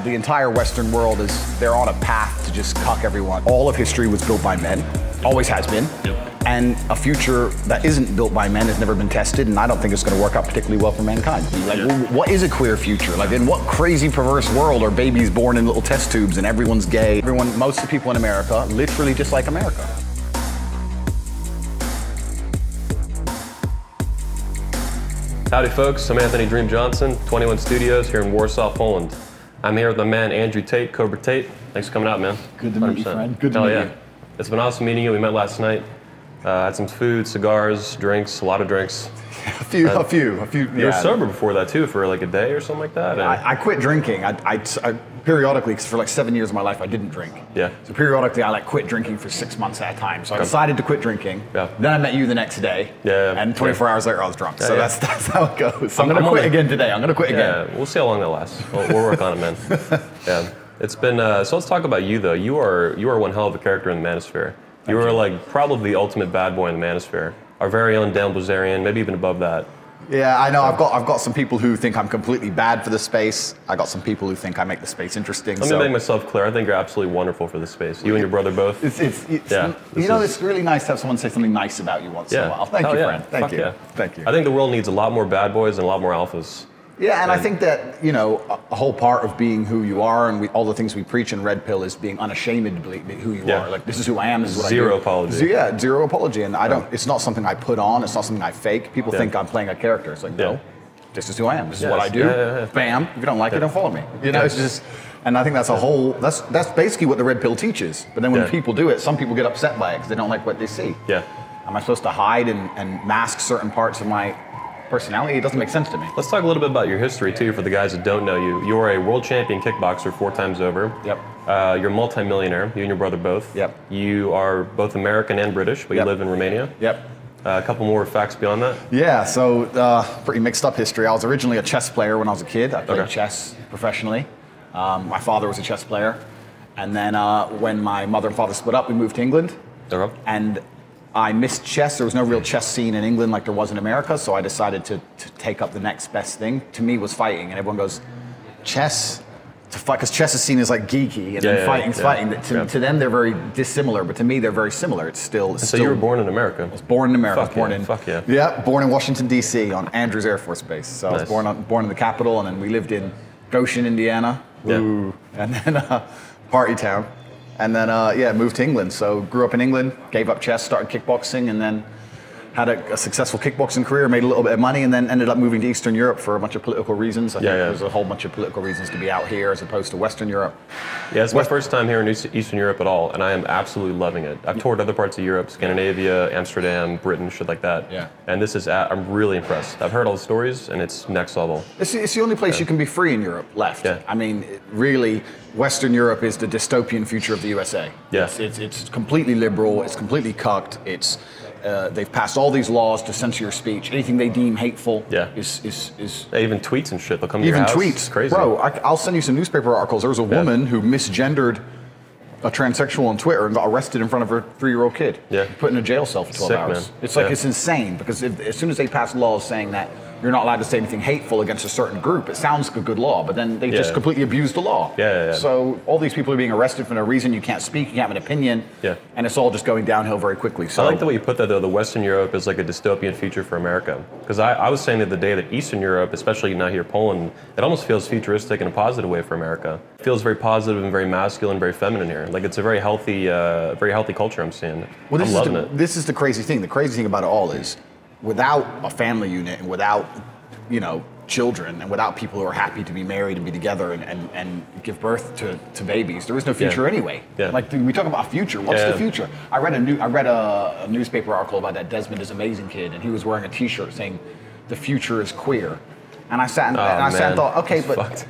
The entire Western world they're on a path to just cuck everyone. All of history was built by men, always has been. Yep. And a future that isn't built by men has never been tested, and I don't think it's going to work out particularly well for mankind. Like, what is a queer future? Like, in what crazy, perverse world are babies born in little test tubes and everyone's gay? Most of the people in America literally dislike America. Howdy folks, I'm Anthony Dream Johnson, 21 Studios here in Warsaw, Poland. I'm here with my man Andrew Tate, Cobra Tate. Thanks for coming out, man. Good to meet you, friend. Good to meet you. It's been awesome meeting you. We met last night. Had some food, cigars, drinks, a lot of drinks. A few. You were sober before that too, for like a day or something like that? I quit drinking. I periodically, because for like 7 years of my life, I didn't drink. Yeah. So periodically, I like quit drinking for 6 months at a time. So I decided to quit drinking. Yeah. Then I met you the next day. Yeah. And 24 hours later, I was drunk. So that's how it goes. So I'm gonna quit again today. I'm gonna quit again. Yeah. We'll see how long that lasts. We'll work on it, man. Yeah. It's been. So let's talk about you though. You are one hell of a character in the manosphere. You are like probably the ultimate bad boy in the manosphere. Our very own Dan Blazarian, maybe even above that. Yeah, I know. I've got some people who think I'm completely bad for the space. I got some people who think I make the space interesting. Let me make myself clear. I think you're absolutely wonderful for the space. You and your brother both. It's really nice to have someone say something nice about you once in a while. Thank you, friend. Thank you. Thank you. I think the world needs a lot more bad boys and a lot more alphas. Yeah, and I think that, a whole part of being who you are and all the things we preach in Red Pill is being unashamedly who you are. Like, this is who I am, this is what I do. Zero apology. Yeah, zero apology. And it's not something I put on, it's not something I fake. People think I'm playing a character. It's like, no, this is who I am, this is what I do. Bam, if you don't like it, don't follow me. It's just, and I think that's that's basically what the Red Pill teaches. But then when people do it, some people get upset by it because they don't like what they see. Yeah. Am I supposed to hide and mask certain parts of my personality? It doesn't make sense to me. Let's talk a little bit about your history too, for the guys that don't know you. You are a world champion kickboxer 4 times over. Yep. You're a multi-millionaire, you and your brother both. Yep. You are both American and British, but you live in Romania. Yep. A couple more facts beyond that. Yeah, so pretty mixed up history. I was originally a chess player when I was a kid. I played chess professionally. My father was a chess player. And then when my mother and father split up, we moved to England. Okay. And I missed chess. There was no real chess scene in England like there was in America, so I decided to take up the next best thing. To me was fighting, and everyone goes, chess? To fight, because chess is seen as like geeky, and then fighting's fighting. To them, they're very dissimilar, but to me, they're very similar. It's still. So you were born in America? I was born in America. Fuck yeah. Yeah, born in Washington, D.C. on Andrews Air Force Base. So I was born in the capital, and then we lived in Goshen, Indiana. And then party town. And then, moved to England. So grew up in England, gave up chess, started kickboxing, and then had a successful kickboxing career, made a little bit of money, and then ended up moving to Eastern Europe for a bunch of political reasons. I think there's a whole bunch of political reasons to be out here as opposed to Western Europe. Yeah, it's my first time here in Eastern Europe at all, and I am absolutely loving it. I've toured other parts of Europe, Scandinavia, Amsterdam, Britain, shit like that. Yeah. And this is, I'm really impressed. I've heard all the stories, and it's next level. It's the only place you can be free in Europe left. Yeah. I mean, really, Western Europe is the dystopian future of the USA. Yeah. It's completely liberal, it's completely cucked, they've passed all these laws to censor your speech. Anything they deem hateful is even tweets and shit. They'll come to your house. Even tweets. It's crazy. Bro, I'll send you some newspaper articles. There was a woman who misgendered a transsexual on Twitter and got arrested in front of her 3-year-old kid. Yeah. Put in a jail cell for 12 hours. Man. It's like, it's insane, because as soon as they pass laws saying that you're not allowed to say anything hateful against a certain group, it sounds like a good law, but then they just completely abuse the law. So all these people are being arrested for no reason. You can't speak, you can't have an opinion, and it's all just going downhill very quickly. So I like the way you put that, though. The Western Europe is like a dystopian future for America. Because I was saying the other day that Eastern Europe, especially now here Poland, it almost feels futuristic in a positive way for America. It feels very positive and very masculine, very feminine here. Like, it's a very healthy culture I'm seeing. Well, I'm loving it. This is the crazy thing. The crazy thing about it all is, without a family unit and without, children, and without people who are happy to be married and be together and give birth to babies, there is no future anyway. Like, we talk about future. What's the future? I read a newspaper article about that Desmond is Amazing kid, and he was wearing a T-shirt saying, "The future is queer," and I sat and thought, okay, but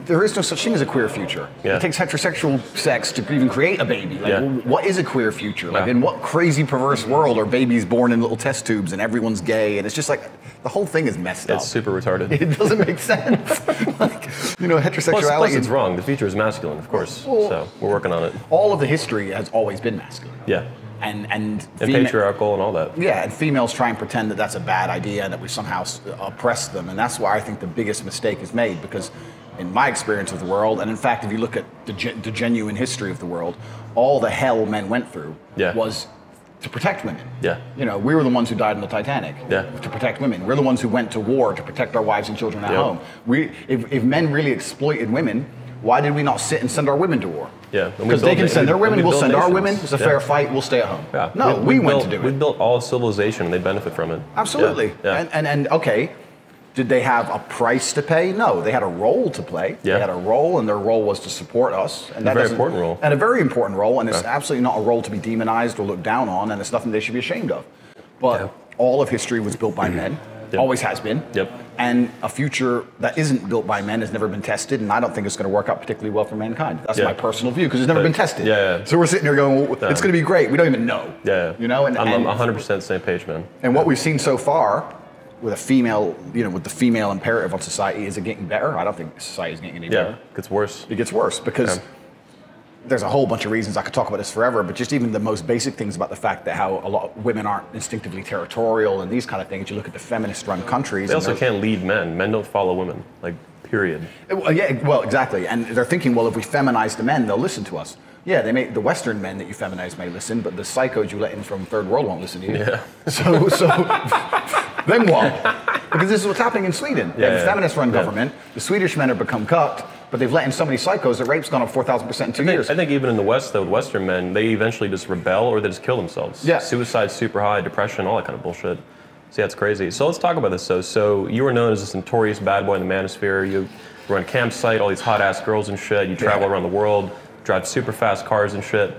there is no such thing as a queer future. It takes heterosexual sex to even create a baby. Like, what is a queer future? Like, in what crazy, perverse world are babies born in little test tubes and everyone's gay? And it's just like, the whole thing is messed up. It's super retarded. It doesn't make sense. Like, heterosexuality. Plus it's wrong. The future is masculine, of course. So we're working on it. All of the history has always been masculine. Yeah. and patriarchal and all that. Yeah, and females try and pretend that that's a bad idea and that we somehow oppress them, and that's why I think the biggest mistake is made, because in my experience of the world, and in fact, if you look at the genuine history of the world, all the hell men went through was to protect women. Yeah. You know, we were the ones who died on the Titanic to protect women. We're the ones who went to war to protect our wives and children at home. If men really exploited women, why did we not sit and send our women to war? Yeah, because they can send their women, we'll send our women. It's a fair fight, we'll stay at home. Yeah. No, we went to do it. We built all of civilization and they benefit from it. Absolutely. Yeah. And okay, did they have a price to pay? No, they had a role to play. Yeah. They had a role, and their role was to support us. And a very important role. And a very important role, and it's absolutely not a role to be demonized or looked down on, and it's nothing they should be ashamed of. But all of history was built by men. Always has been. And a future that isn't built by men has never been tested, and I don't think it's going to work out particularly well for mankind. That's my personal view, because it's never been tested. So we're sitting here going, well, it's going to be great. We don't even know. You know, and I'm 100% same page, man. And what we've seen so far with a female, you know, with the female imperative on society, is it getting better? I don't think society is getting any better. It gets worse. It gets worse because there's a whole bunch of reasons. I could talk about this forever, but just even the most basic things about the fact that how a lot of women aren't instinctively territorial and these kind of things. You look at the feminist-run countries. They also can't lead men. Men don't follow women, like, period. Well, exactly. And they're thinking, well, if we feminize the men, they'll listen to us. Yeah, the Western men that you feminize may listen, but the psychos you let in from third world won't listen to you. So then what? Because this is what's happening in Sweden. They have a feminist-run government. The Swedish men have become cucked, but they've let in so many psychos that rape's gone up 4,000% in 2 years. I think even in the West, though, with Western men, they eventually just rebel or they just kill themselves. Suicide's super high, depression, all that kind of bullshit. So yeah, it's crazy. So let's talk about this, though. So you were known as this notorious bad boy in the manosphere. You run a campsite, all these hot-ass girls and shit. You travel around the world, drive super fast cars and shit.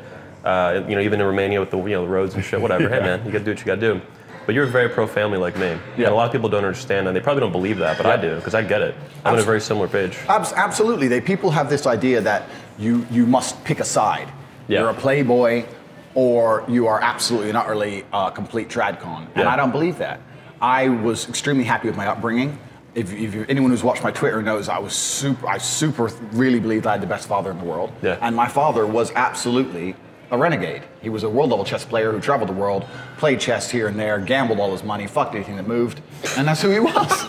You know, even in Romania with the the roads and shit. Whatever. Hey man, you gotta do what you gotta do. But you're very pro-family like me. And a lot of people don't understand that. They probably don't believe that, but I do, because I get it. I'm on a very similar page. Absolutely. People have this idea that you must pick a side. You're a playboy, or you are absolutely and utterly a complete tradcon. And I don't believe that. I was extremely happy with my upbringing. If anyone who's watched my Twitter knows I super really believed I had the best father in the world. And my father was absolutely a renegade. He was a world level chess player who traveled the world, played chess here and there, gambled all his money, fucked anything that moved, and that's who he was.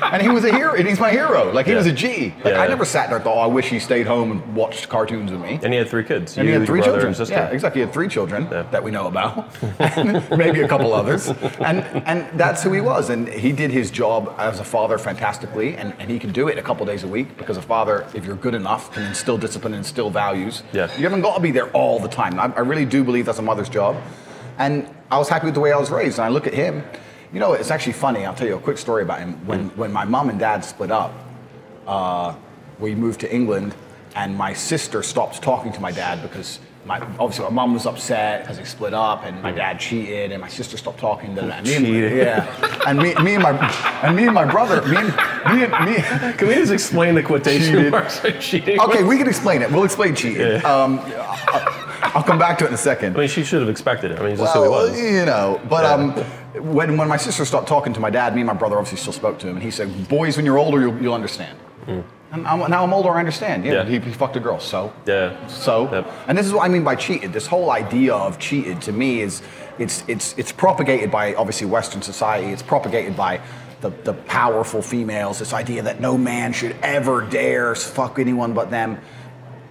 And he was a hero, and he's my hero. Like, he was a G. Like, I never sat there and thought, oh, I wish he stayed home and watched cartoons with me. And he had 3 kids. And he had 3 children. Yeah, exactly. He had 3 children that we know about, and maybe a couple others. And that's who he was. And he did his job as a father fantastically, and he can do it a couple days a week, because a father, if you're good enough, can instill discipline and instill values. You haven't got to be there all the time. I really do believe that's a mother's job. And I was happy with the way I was raised. And I look at him. You know, it's actually funny. I'll tell you a quick story about him. When my mom and dad split up, we moved to England, and my sister stopped talking to my dad because obviously my mom was upset because they split up, and my dad cheated, and my sister stopped talking to them. And me and my brother. Can we just explain the quotation marks for cheating? Okay, we can explain it. We'll explain cheating. I'll come back to it in a second. I mean, she should have expected it. I mean, he's just who he was. You know, but when my sister stopped talking to my dad, me and my brother obviously still spoke to him, and he said, "Boys, when you're older, you'll understand." And now I'm older, I understand. He fucked a girl, so. And this is what I mean by cheated. This whole idea of cheated to me is it's propagated by obviously Western society. It's propagated by the powerful females. This idea that no man should ever dare fuck anyone but them.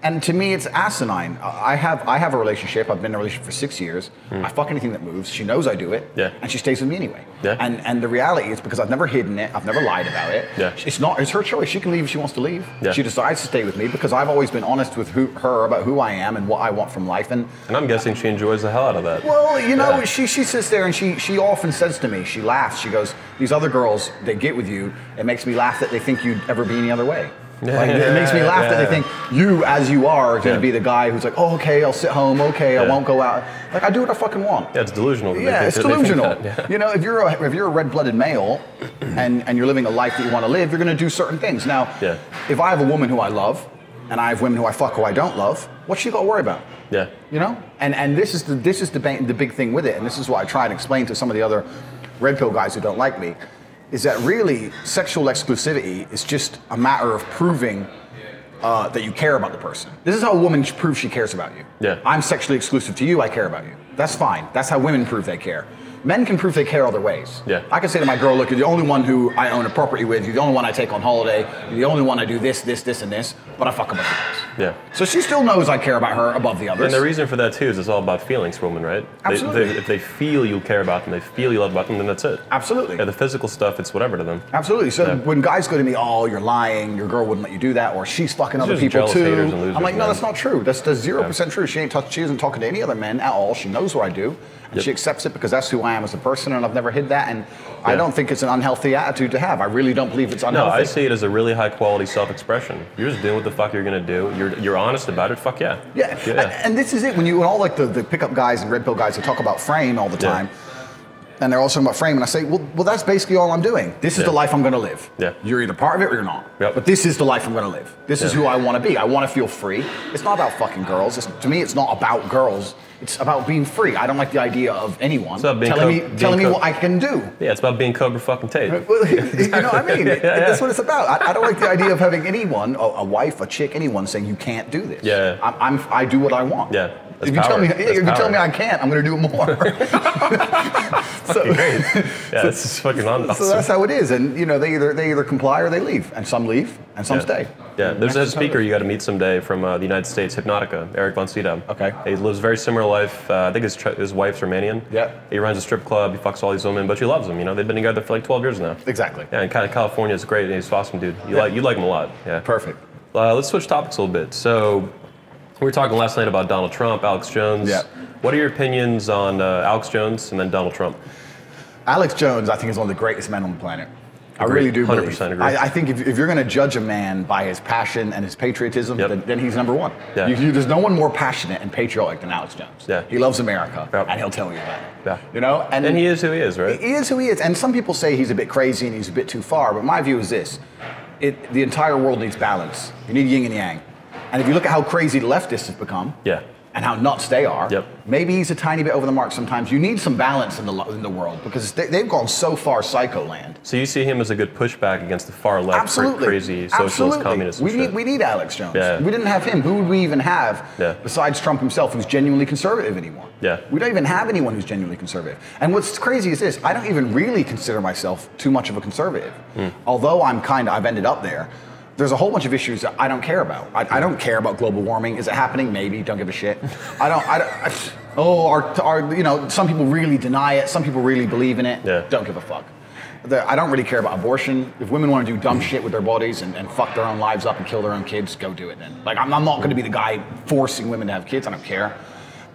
And to me, it's asinine. I have a relationship. I've been in a relationship for 6 years. I fuck anything that moves. She knows I do it, and she stays with me anyway. And the reality is, because I've never hidden it, I've never lied about it. It's her choice. She can leave if she wants to leave. She decides to stay with me because I've always been honest with her about who I am and what I want from life. And I'm guessing she enjoys the hell out of that. Well, you know, she sits there and she often says to me, she laughs. She goes, "These other girls, they get with you. It makes me laugh that they think you'd ever be any other way." It makes me laugh that they think you, as you are going to be the guy who's like, "Oh, okay, I'll sit home. Okay, I won't go out." Like, I do what I fucking want. Yeah, it's delusional. It's delusional. You know, if you're a red-blooded male and you're living a life that you want to live, you're going to do certain things. Now, if I have a woman who I love and I have women who I fuck who I don't love, what's she got to worry about? You know, and this is the big thing with it, and this is what I try and explain to some of the other red pill guys who don't like me. Is that really sexual exclusivity is just a matter of proving that you care about the person. This is how a woman proves she cares about you. Yeah. I'm sexually exclusive to you, I care about you. That's fine. That's how women prove they care. Men can prove they care other ways. Yeah. I can say to my girl, look, you're the only one who I own a property with, you're the only one I take on holiday, you're the only one I do this, and this, but I fuck a bunch of girls. Yeah. So she still knows I care about her above the others. And the reason for that too is it's all about feelings for women, right? Absolutely. If they feel you care about them, they feel you love about them, then that's it. Absolutely. Yeah, the physical stuff, it's whatever to them. Absolutely. So when guys go to me, oh, you're lying, your girl wouldn't let you do that, or she's fucking other people jealous too. haters and losers, I'm like, no, man. that's not true. That's 0% true. She isn't talking to any other men at all. She knows what I do. And she accepts it because that's who I am as a person, and I've never hid that. And I don't think it's an unhealthy attitude to have. I really don't believe it's unhealthy. No, I see it as a really high quality self-expression. You're just doing what the fuck you're gonna do. You're honest about it. Fuck yeah. Yeah. And this is it. When all like the pickup guys and red pill guys, they talk about frame all the time. And they're all talking about frame, and I say, well, that's basically all I'm doing. This is the life I'm going to live. Yeah. You're either part of it or you're not. Yep. But this is the life I'm going to live. This is who I want to be. I want to feel free. It's not about fucking girls. To me, it's not about girls. It's about being free. I don't like the idea of anyone telling me what I can do. Yeah, it's about being Cobra fucking Tate. Well, you know what I mean? That's what it's about. I don't like the idea of having anyone, a wife, a chick, anyone saying you can't do this. Yeah. I do what I want. Yeah. If you tell me I can't, I'm going to do it more. Fucking great. Yeah, this is fucking awesome. So that's how it is, and they either comply or they leave, and some leave and some stay. Yeah, there's a speaker you got to meet someday from the United States, Hypnotica, Eric Von Sydow. Okay. He lives a very similar life. I think his wife's Romanian. Yeah. He runs a strip club. He fucks all these women, but she loves him. They've been together for like 12 years now. Exactly. Yeah, and California is great. And he's an awesome dude. You like him a lot. Yeah. Perfect. Let's switch topics a little bit. So. We were talking last night about Donald Trump, Alex Jones. Yeah. What are your opinions on Alex Jones and then Donald Trump? Alex Jones, I think, is one of the greatest men on the planet. I really do believe. 100% agree. I think if you're going to judge a man by his passion and his patriotism, then he's number one. Yeah. There's no one more passionate and patriotic than Alex Jones. Yeah. He loves America, and he'll tell you about it. Yeah. And he is who he is, right? He is who he is. And some people say he's a bit crazy and he's a bit too far, but my view is this. The entire world needs balance. You need yin and yang. And if you look at how crazy the leftists have become, and how nuts they are, maybe he's a tiny bit over the mark sometimes. You need some balance in the world because they've gone so far psycho land. So you see him as a good pushback against the far left, crazy socialist, communist. We need Alex Jones. Yeah. We didn't have him. Who would we even have besides Trump himself, who's genuinely conservative anymore? Yeah. We don't even have anyone who's genuinely conservative. And what's crazy is this: I don't even really consider myself too much of a conservative, although I've ended up there. There's a whole bunch of issues that I don't care about. I don't care about global warming. Is it happening? Maybe. Don't give a shit. Some people really deny it. Some people really believe in it. Yeah. Don't give a fuck. I don't really care about abortion. If women want to do dumb shit with their bodies and fuck their own lives up and kill their own kids, go do it then. Like, I'm not going to be the guy forcing women to have kids. I don't care.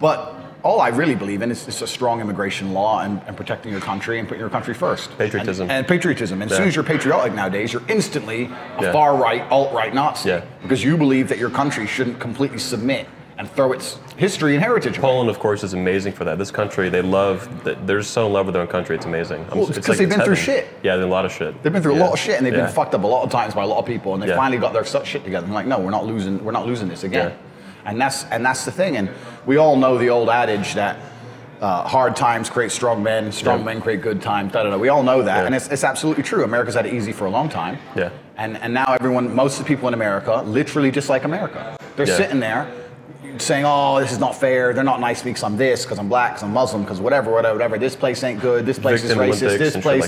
But all I really believe in is a strong immigration law and protecting your country and putting your country first. Patriotism. And patriotism. And as soon as you're patriotic nowadays, you're instantly a far-right, alt-right Nazi. Yeah. Because you believe that your country shouldn't completely submit and throw its history and heritage away. Poland, of course, is amazing for that. This country, they're so in love with their own country. It's amazing. Well, it's because they've been through shit. Yeah, a lot of shit. They've been through a lot of shit, and they've been fucked up a lot of times by a lot of people, and they finally got their shit together. And they're like, no, we're not losing this again. Yeah. And that's the thing. And we all know the old adage that hard times create strong men create good times. We all know that, and it's absolutely true. America's had it easy for a long time. Yeah. And now most of the people in America literally dislike America. They're sitting there saying, oh, this is not fair. They're not nice because I'm this, because I'm black, because I'm Muslim, because whatever. This place ain't good. This place is racist.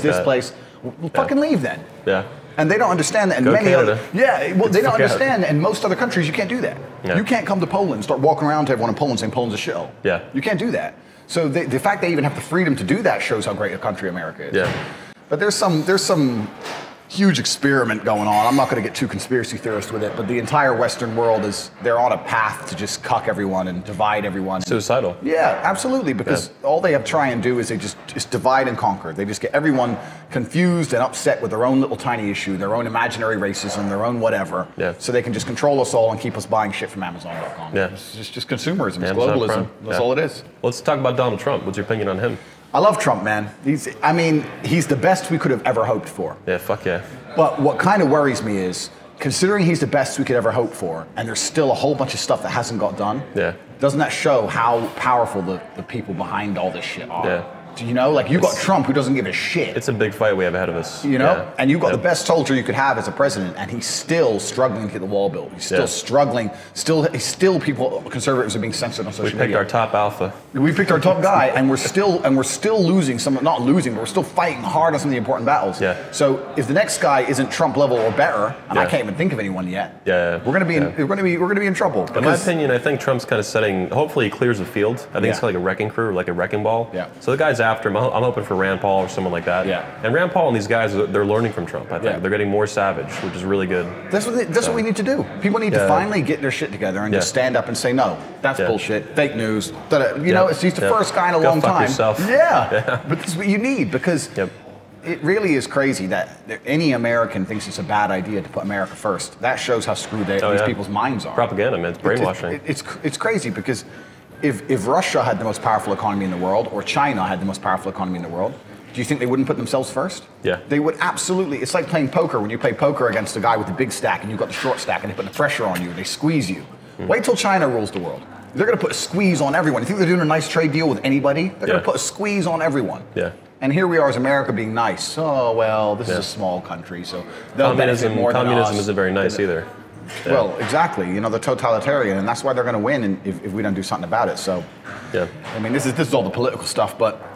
This place. Well, fucking leave then. Yeah. And they don't understand that in many other. They don't understand that in most other countries you can't do that. Yeah. You can't come to Poland and start walking around to everyone in Poland saying Poland's a shithole. Yeah. You can't do that. So the fact they even have the freedom to do that shows how great a country America is. Yeah. But there's some huge experiment going on. I'm not going to get too conspiracy theorist with it, but the entire Western world they're on a path to just cuck everyone and divide everyone. Suicidal. Yeah, absolutely, because all they have to try and do is they just divide and conquer. They just get everyone confused and upset with their own little tiny issue, their own imaginary racism, their own whatever, so they can just control us all and keep us buying shit from Amazon.com. Yeah. It's just consumerism, it's globalism. That's all it is. Let's talk about Donald Trump. What's your opinion on him? I love Trump, man. He's the best we could have ever hoped for. Yeah, fuck yeah. But what kind of worries me is, considering he's the best we could ever hope for, and there's still a whole bunch of stuff that hasn't got done, doesn't that show how powerful the people behind all this shit are? Yeah. You know, like you got Trump who doesn't give a shit. It's a big fight we have ahead of us. You know, and you've got the best soldier you could have as a president, and he's still struggling to get the wall built. He's still struggling. Still, people, conservatives are being censored on social media. We picked our top alpha. We picked our top guy, and we're still losing some. Not losing, but we're still fighting hard on some of the important battles. Yeah. So if the next guy isn't Trump level or better, and I can't even think of anyone yet. Yeah. We're gonna be in trouble. In my opinion, I think Trump's kind of setting. Hopefully, he clears the field. I think it's like a wrecking crew, like a wrecking ball. Yeah. So the guys after him, I'm hoping for Rand Paul or someone like that. Yeah. And Rand Paul and these guys, they're learning from Trump. I think they're getting more savage, which is really good. That's what we need to do. People need to finally get their shit together and just stand up and say, no, that's bullshit, fake news. You know, he's the first guy in a long time. Yourself. Yeah. But this is what you need, because it really is crazy that any American thinks it's a bad idea to put America first. That shows how screwed these people's minds are. Propaganda, man. It's brainwashing. It's crazy, because if Russia had the most powerful economy in the world, or China had the most powerful economy in the world, do you think they wouldn't put themselves first? Yeah. They would absolutely. It's like playing poker. When you play poker against a guy with the big stack and you've got the short stack, and they put the pressure on you, they squeeze you. Wait till China rules the world. They're going to put a squeeze on everyone. You think they're doing a nice trade deal with anybody? They're going to put a squeeze on everyone. Yeah. And here we are as America being nice. Oh, well, this is a small country, so they'll benefit more than us. Communism isn't very nice either. Yeah. Well, exactly. You know, they're totalitarian, and that's why they're going to win if we don't do something about it. So, I mean, this is all the political stuff, but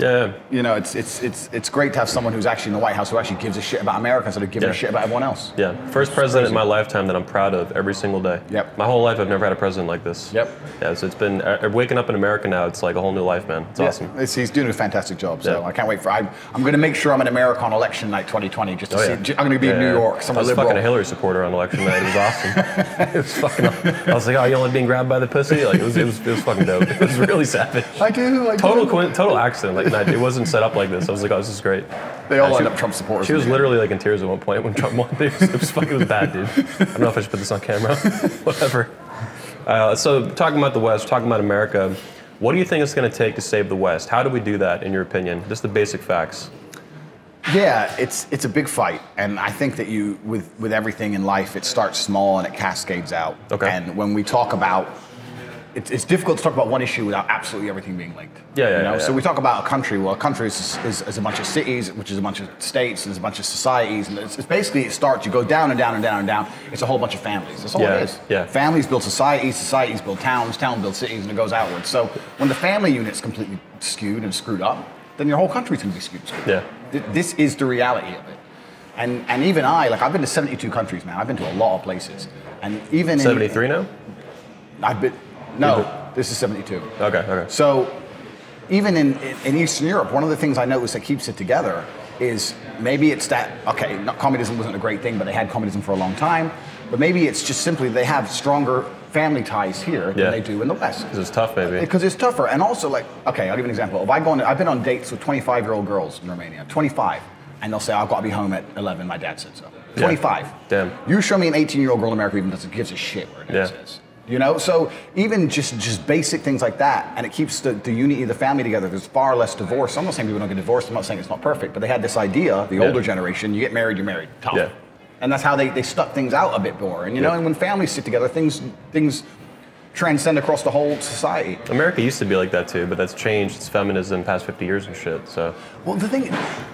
you know, it's great to have someone who's actually in the White House who actually gives a shit about America instead of giving a shit about everyone else. Yeah, first president in my lifetime that I'm proud of every single day. Yep. My whole life I've never had a president like this. Yep. Yeah, so it's been waking up in America now. It's like a whole new life, man. It's awesome. He's doing a fantastic job. So I can't wait for. I'm going to make sure I'm an America on election night 2020 just to see. I'm going to be in New York. I was fucking a Hillary supporter on election night. It was awesome. It was fucking. I was like, oh, you only being grabbed by the pussy? Like it was fucking dope. It was really savage. I do. Total accident. Like it wasn't set up like this. I was like, oh, this is great. They all end up Trump supporters. She was literally like in tears at one point when Trump won. It was bad, dude. I don't know if I should put this on camera. Whatever. So talking about the West, talking about America, what do you think it's going to take to save the West? How do we do that, in your opinion? Just the basic facts. Yeah, it's a big fight, and I think that with everything in life, it starts small and it cascades out. Okay. And when we talk about, it's difficult to talk about one issue without absolutely everything being linked. Yeah. So we talk about a country. Well, a country is a bunch of cities, which is a bunch of states, and there's a bunch of societies, and it's basically, it starts. You go down and down and down and down. It's a whole bunch of families. That's all it is. Yeah. Families build societies, societies build towns, towns build cities, and it goes outwards. So when the family unit's completely skewed and screwed up, then your whole country's going to be skewed and screwed up. This is the reality of it. And even I've been to 72 countries now. I've been to a lot of places. And even 73 now? This is 72. Okay. So even in Eastern Europe, one of the things I noticed that keeps it together is maybe it's that, communism wasn't a great thing, but they had communism for a long time. But maybe it's just simply they have stronger family ties here than they do in the West. Because it's tough, maybe. Because it's tougher. And also, I'll give you an example. I've been on dates with 25-year-old girls in Romania, 25. And they'll say, I've got to be home at 11, my dad said so. 25. Damn. You show me an 18-year-old girl in America who even gives a shit where dad says. You know, so even just basic things like that, and it keeps the unity of the family together. There's far less divorce. I'm not saying people don't get divorced. I'm not saying it's not perfect, but they had this idea, the older generation, you get married, you're married. Tough. Yeah. And that's how they stuck things out a bit more. And you know, and when families sit together, things transcend across the whole society. America used to be like that too, but that's changed. It's feminism past 50 years and shit. So. Well, the thing,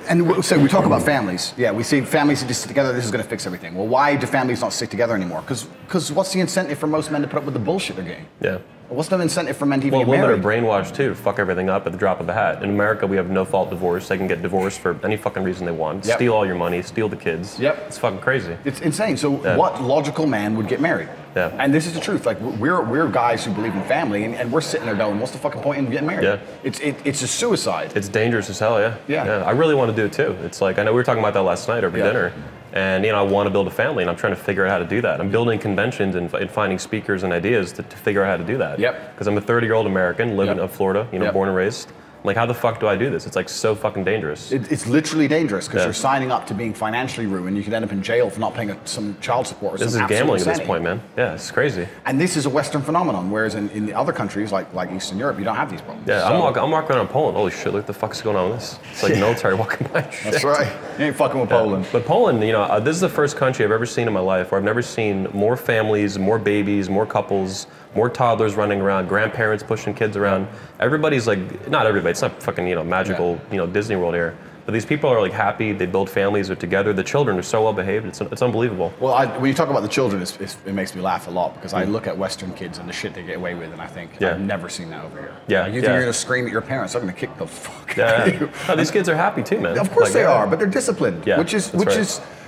and so we talk about families. Yeah, we see families that just sit together. This is going to fix everything. Well, why do families not stick together anymore? Because what's the incentive for most men to put up with the bullshit they're getting? Yeah. What's the incentive for men to even get married? married? Women are brainwashed too to fuck everything up at the drop of a hat. In America, we have no fault divorce. They can get divorced for any fucking reason they want. Yep. Steal all your money, steal the kids. Yep. It's fucking crazy. It's insane. So what logical man would get married? Yeah. And this is the truth. Like we're guys who believe in family, and we're sitting there going, what's the fucking point in getting married? Yeah. It's a suicide. It's dangerous as hell, yeah. I really want to do it too. It's like, I know we were talking about that last night over dinner. And I want to build a family, and I'm trying to figure out how to do that. I'm building conventions and finding speakers and ideas to figure out how to do that. Yep. Because I'm a 30-year-old American, living in Florida, born and raised. I'm like, how the fuck do I do this? It's like so fucking dangerous. It's literally dangerous because you're signing up to being financially ruined. You could end up in jail for not paying some child support. Or this is gambling at this point, man. Yeah, it's crazy. And this is a Western phenomenon, whereas in the other countries like Eastern Europe, you don't have these problems. Yeah, I'm walking around Poland. Holy shit, look what the fuck's going on with this. It's like military walking by. That's right. You ain't fucking with Poland. But Poland, this is the first country I've ever seen in my life where I've never seen more families, more babies, more couples, more toddlers running around, grandparents pushing kids around. Everybody's like, not everybody, anyway. It's not fucking, you know, magical, you know, Disney World here. But these people are like happy, they build families, they're together, the children are so well behaved, it's unbelievable. Well, when you talk about the children, it makes me laugh a lot because I look at Western kids and the shit they get away with, and I think, I've never seen that over here. Yeah. Like, you think you're going to scream at your parents, I'm going to kick the fuck out of you. No, these kids are happy too, man. Of course they are, but they're disciplined,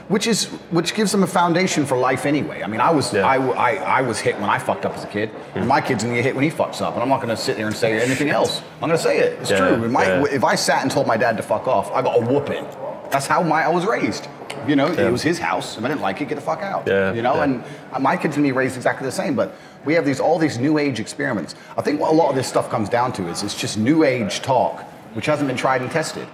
which gives them a foundation for life anyway. I mean, I was hit when I fucked up as a kid, and my kid's gonna get hit when he fucks up, and I'm not gonna sit there and say anything else. I'm gonna say it. It's true. If I sat and told my dad to fuck off, I got a whooping. That's how I was raised. You know, it was his house. If I didn't like it, get the fuck out. You know, and my kids gonna be raised exactly the same. But we have all these new age experiments. I think what a lot of this stuff comes down to is it's just new age talk, which hasn't been tried and tested.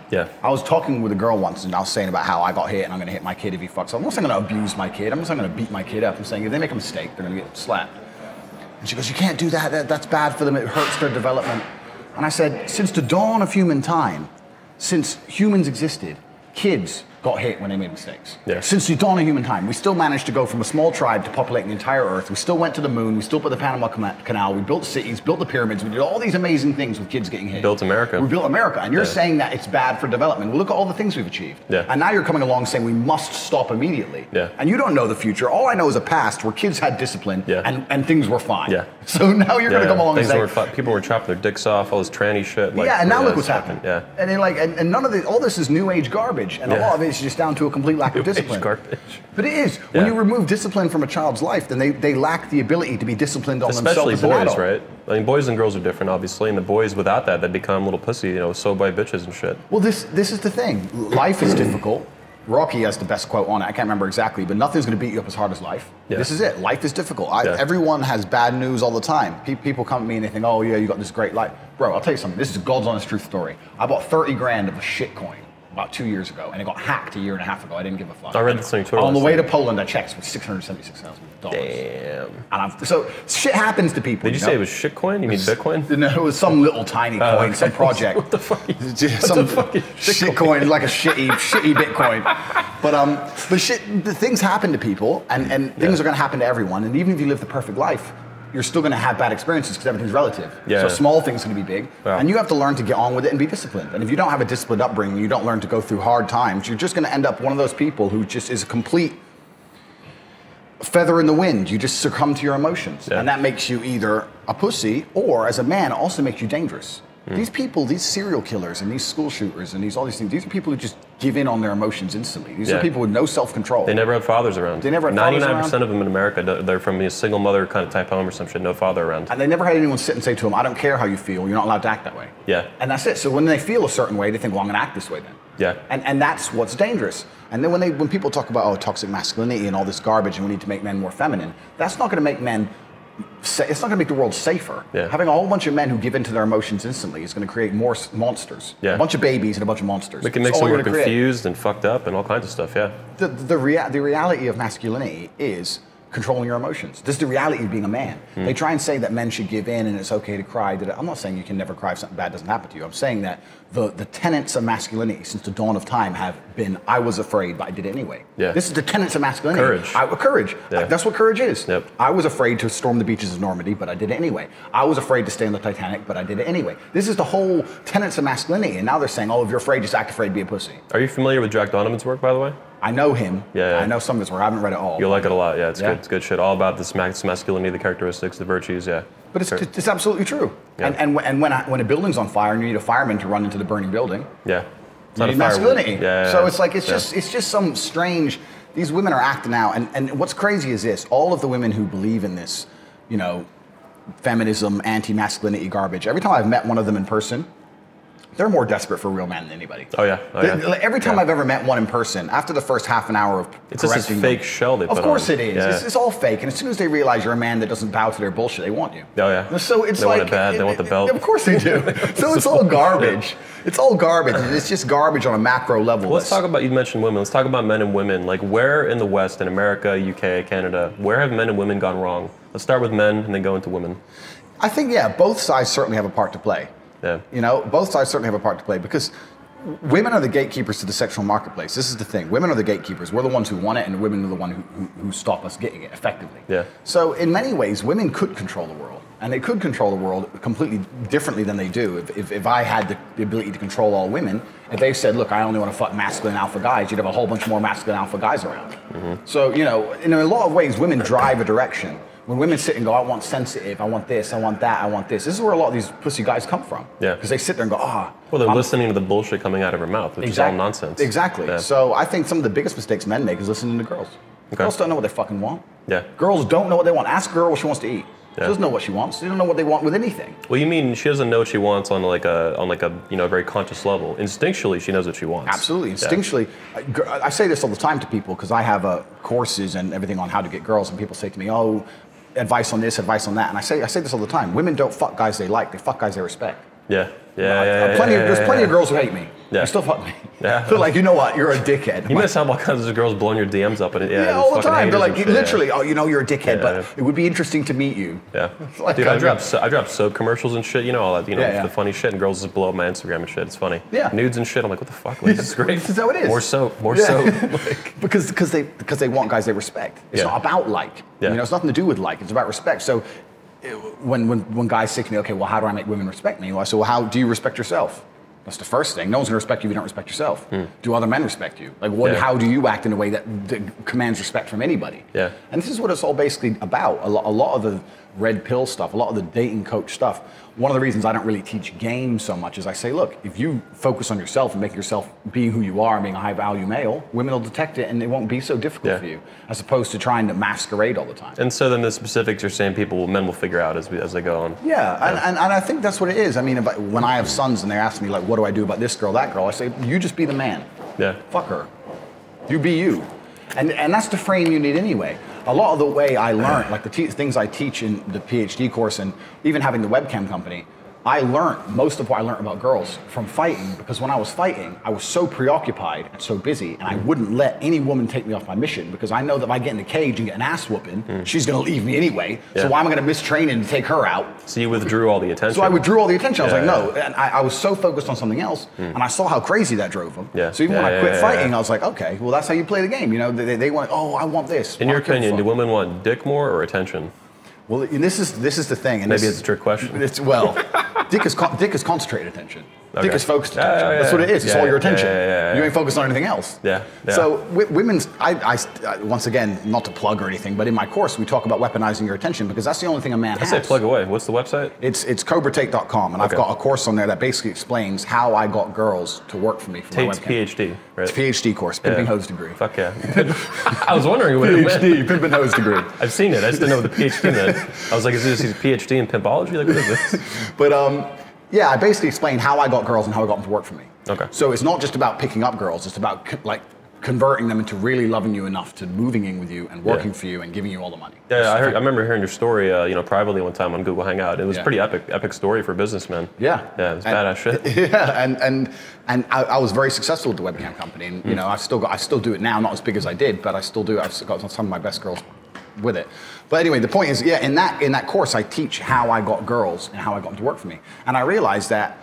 I was talking with a girl once, and I was saying about how I got hit, and I'm going to hit my kid if he fucks up. I'm not saying I'm going to abuse my kid. I'm not saying I'm going to beat my kid up. I'm saying if they make a mistake, they're going to get slapped. And she goes, you can't do that. That's bad for them. It hurts their development. And I said, since the dawn of human time, since humans existed, kids got hit when they made mistakes. Since the dawn of human time, we still managed to go from a small tribe to populating the entire earth. We still went to the moon. We still put the Panama Canal. We built cities, built the pyramids. We did all these amazing things with kids getting hit. Built America. We built America. And you're saying that it's bad for development. Well, look at all the things we've achieved. And now you're coming along saying we must stop immediately. And you don't know the future. All I know is a past where kids had discipline and things were fine. So now you're going to come along and say... people were chopping their dicks off, all this tranny shit. Like, and now look what's happened. And they're like, and none of this, all this is new age garbage. And a lot of it is just down to a complete lack of discipline. Garbage. But it is. When you remove discipline from a child's life, then they lack the ability to be disciplined on Especially themselves as an boys, adult. right? I mean, boys and girls are different, obviously, and the boys without that, they become little pussy, you know, so by bitches and shit. Well, this is the thing. Life is difficult. Rocky has the best quote on it. I can't remember exactly, but nothing's going to beat you up as hard as life. This is it. Life is difficult. Everyone has bad news all the time. People come at me and they think, oh, yeah, you got this great life. Bro, I'll tell you something. This is God's honest truth story. I bought 30 grand of a shit coin about 2 years ago, and it got hacked a year and a half ago. I didn't give a fuck. I read this on your Twitter. On the way to Poland, I checked with $676,000. Damn. And so shit happens to people. Did you say it was shitcoin? You mean Bitcoin? No, it was some little tiny coin, some project. What the fuck? Some shit coin, like a shitty Bitcoin. But things happen to people, and things are going to happen to everyone. And even if you live the perfect life, you're still going to have bad experiences because everything's relative. So small things are going to be big, and you have to learn to get on with it and be disciplined. And if you don't have a disciplined upbringing, you don't learn to go through hard times, you're just going to end up one of those people who just is a complete feather in the wind. You just succumb to your emotions, and that makes you either a pussy or, as a man, also makes you dangerous. These people, these serial killers and these school shooters and all these things, these are people who just give in on their emotions instantly. These are people with no self-control. They never had fathers around. They never had fathers around. 99% of them in America, they're from a single mother kind of type home or some shit, no father around. And they never had anyone sit and say to them, I don't care how you feel, you're not allowed to act that way. And that's it. So when they feel a certain way, they think, well, I'm going to act this way then. And that's what's dangerous. And then when people talk about toxic masculinity and all this garbage and we need to make men more feminine, that's not going to make men... It's not going to make the world safer. Having a whole bunch of men who give in to their emotions instantly is going to create more monsters. A bunch of babies and a bunch of monsters. We can make someone confused and fucked up and all kinds of stuff, The reality of masculinity is controlling your emotions. This is the reality of being a man. They try and say that men should give in and it's okay to cry. I'm not saying you can never cry if something bad doesn't happen to you. I'm saying that the tenets of masculinity since the dawn of time have been, I was afraid, but I did it anyway. This is the tenets of masculinity. Courage. That's what courage is. I was afraid to storm the beaches of Normandy, but I did it anyway. I was afraid to stay on the Titanic, but I did it anyway. This is the whole tenets of masculinity, and now they're saying, oh, if you're afraid, just act afraid, be a pussy. Are you familiar with Jack Donovan's work, by the way? I know him. I know some of his work. I haven't read it all. You'll like it a lot. It's good. It's good shit. All about this masculinity, the characteristics, the virtues. But it's absolutely true. And when a building's on fire and you need a fireman to run into the burning building, you need masculinity. So it's like it's just some strange. These women are acting out, and what's crazy is this: all of the women who believe in this, feminism, anti-masculinity garbage. Every time I've met one of them in person, they're more desperate for a real man than anybody. Every time I've ever met one in person, after the first half an hour of it's just this fake shell they put on. Of course it is. It's all fake. And as soon as they realize you're a man that doesn't bow to their bullshit, they want you. So it's they want it bad. They want the belt. Of course they do. So it's all garbage. It's all garbage. And it's just garbage on a macro level. Let's talk about, you mentioned women. Let's talk about men and women. Like where in the West, in America, UK, Canada, where have men and women gone wrong? Let's start with men and then go into women. I think, both sides certainly have a part to play. Both sides certainly have a part to play because women are the gatekeepers to the sexual marketplace. This is the thing. Women are the gatekeepers. We're the ones who want it, and women are the ones who stop us getting it effectively. So in many ways, women could control the world. And they could control the world completely differently than they do. If I had the ability to control all women, if they said, look, I only want to fuck masculine alpha guys, you'd have a whole bunch more masculine alpha guys around. So, you know, in a lot of ways, women drive a direction. When women sit and go, I want sensitive, I want this, I want that, I want this. This is where a lot of these pussy guys come from. Yeah. Because they sit there and go, ah. Well, they're listening to the bullshit coming out of her mouth, which is all nonsense. Exactly. Yeah. So I think some of the biggest mistakes men make is listening to girls. Okay. Girls don't know what they fucking want. Yeah. Girls don't know what they want. Ask a girl what she wants to eat. Yeah. She doesn't know what she wants. She doesn't know what they want with anything. Well, you mean she doesn't know what she wants on like a you know, very conscious level. Instinctually, she knows what she wants. Absolutely. Instinctually. Yeah. I say this all the time to people because I have courses and everything on how to get girls, and people say to me, oh, advice on this, advice on that. And I say this all the time. Women don't fuck guys they like. They fuck guys they respect. Yeah. There's plenty of girls who hate me. Yeah. They still fuck me. Yeah. They're like, you know what? You're a dickhead. You must have all kinds of girls blowing your DMs up. And, all the time. They're like, literally, yeah. oh, you know, you're a dickhead, but it would be interesting to meet you. Yeah. Like, dude, I drop soap commercials and shit, you know, all that, you know, the funny shit, and girls just blow up my Instagram and shit. It's funny. Yeah. Nudes and shit. I'm like, what the fuck? Like, this is great. This is how it is. More soap. More soap. because they want guys they respect. It's not about like. Yeah. You know, it's nothing to do with like. It's about respect. So when guys say to me, okay, well, how do I make women respect me? Well, I say, well, how do you respect yourself? That's the first thing. No one's gonna respect you if you don't respect yourself. Do other men respect you? Like, how do you act in a way that commands respect from anybody? Yeah. And this is what it's all basically about. A lot of the red pill stuff, a lot of the dating coach stuff. One of the reasons I don't really teach games so much is I say, look, if you focus on yourself and make yourself being who you are and being a high value male, women will detect it and it won't be so difficult for you, as opposed to trying to masquerade all the time. And so then the specifics you're saying men will figure out as they go on. Yeah. And I think that's what it is. I mean, when I have sons and they ask me, like, what do I do about this girl, that girl? I say, you just be the man. Yeah. Fuck her. You be you. And that's the frame you need anyway. A lot of the way I learned, like the things I teach in the PhD course and even having the webcam company, I learned most of what I learned about girls from fighting, because when I was fighting, I was so preoccupied and so busy, and I wouldn't let any woman take me off my mission, because I know that if I get in the cage and get an ass whooping, she's gonna leave me anyway. Yeah. So why am I gonna miss training to take her out? So you withdrew all the attention. So I withdrew all the attention. I was like, no. And I was so focused on something else, and I saw how crazy that drove them. Yeah. So even when I quit fighting, I was like, okay, well, that's how you play the game. You know, they want, oh, I want this. In your opinion, do women want dick more or attention? Well, and this is the thing. And maybe it's a trick question. Dick is concentrated attention. Okay. Dick is focused attention. That's what it is. It's all your attention. You ain't focused on anything else. Yeah. So women's, I once again, not to plug or anything, but in my course we talk about weaponizing your attention, because that's the only thing a man has. I say plug away. What's the website? It's KobraTate.com, and I've got a course on there that basically explains how I got girls to work for me for Tate's my webcam. PhD, right? It's a PhD course, pimping hose degree. Fuck yeah. I was wondering what it meant. PhD, pimping hose degree. I've seen it. I just didn't know what the PhD meant. I was like, is this his PhD in pimpology? Like, what is this? But yeah, I basically explain how I got girls and how I got them to work for me. Okay. So it's not just about picking up girls, it's about like converting them into really loving you enough to moving in with you and working for you and giving you all the money. Yeah, I remember hearing your story, you know, privately one time on Google Hangout. It was a pretty epic story for a businessman. Yeah. Yeah, it was badass shit. Yeah, and I was very successful with the webcam company, and you know, I still do it now, not as big as I did, but I still do it. I've got some of my best girls with it. But anyway, the point is, yeah, in that course, I teach how I got girls and how I got them to work for me. And I realized that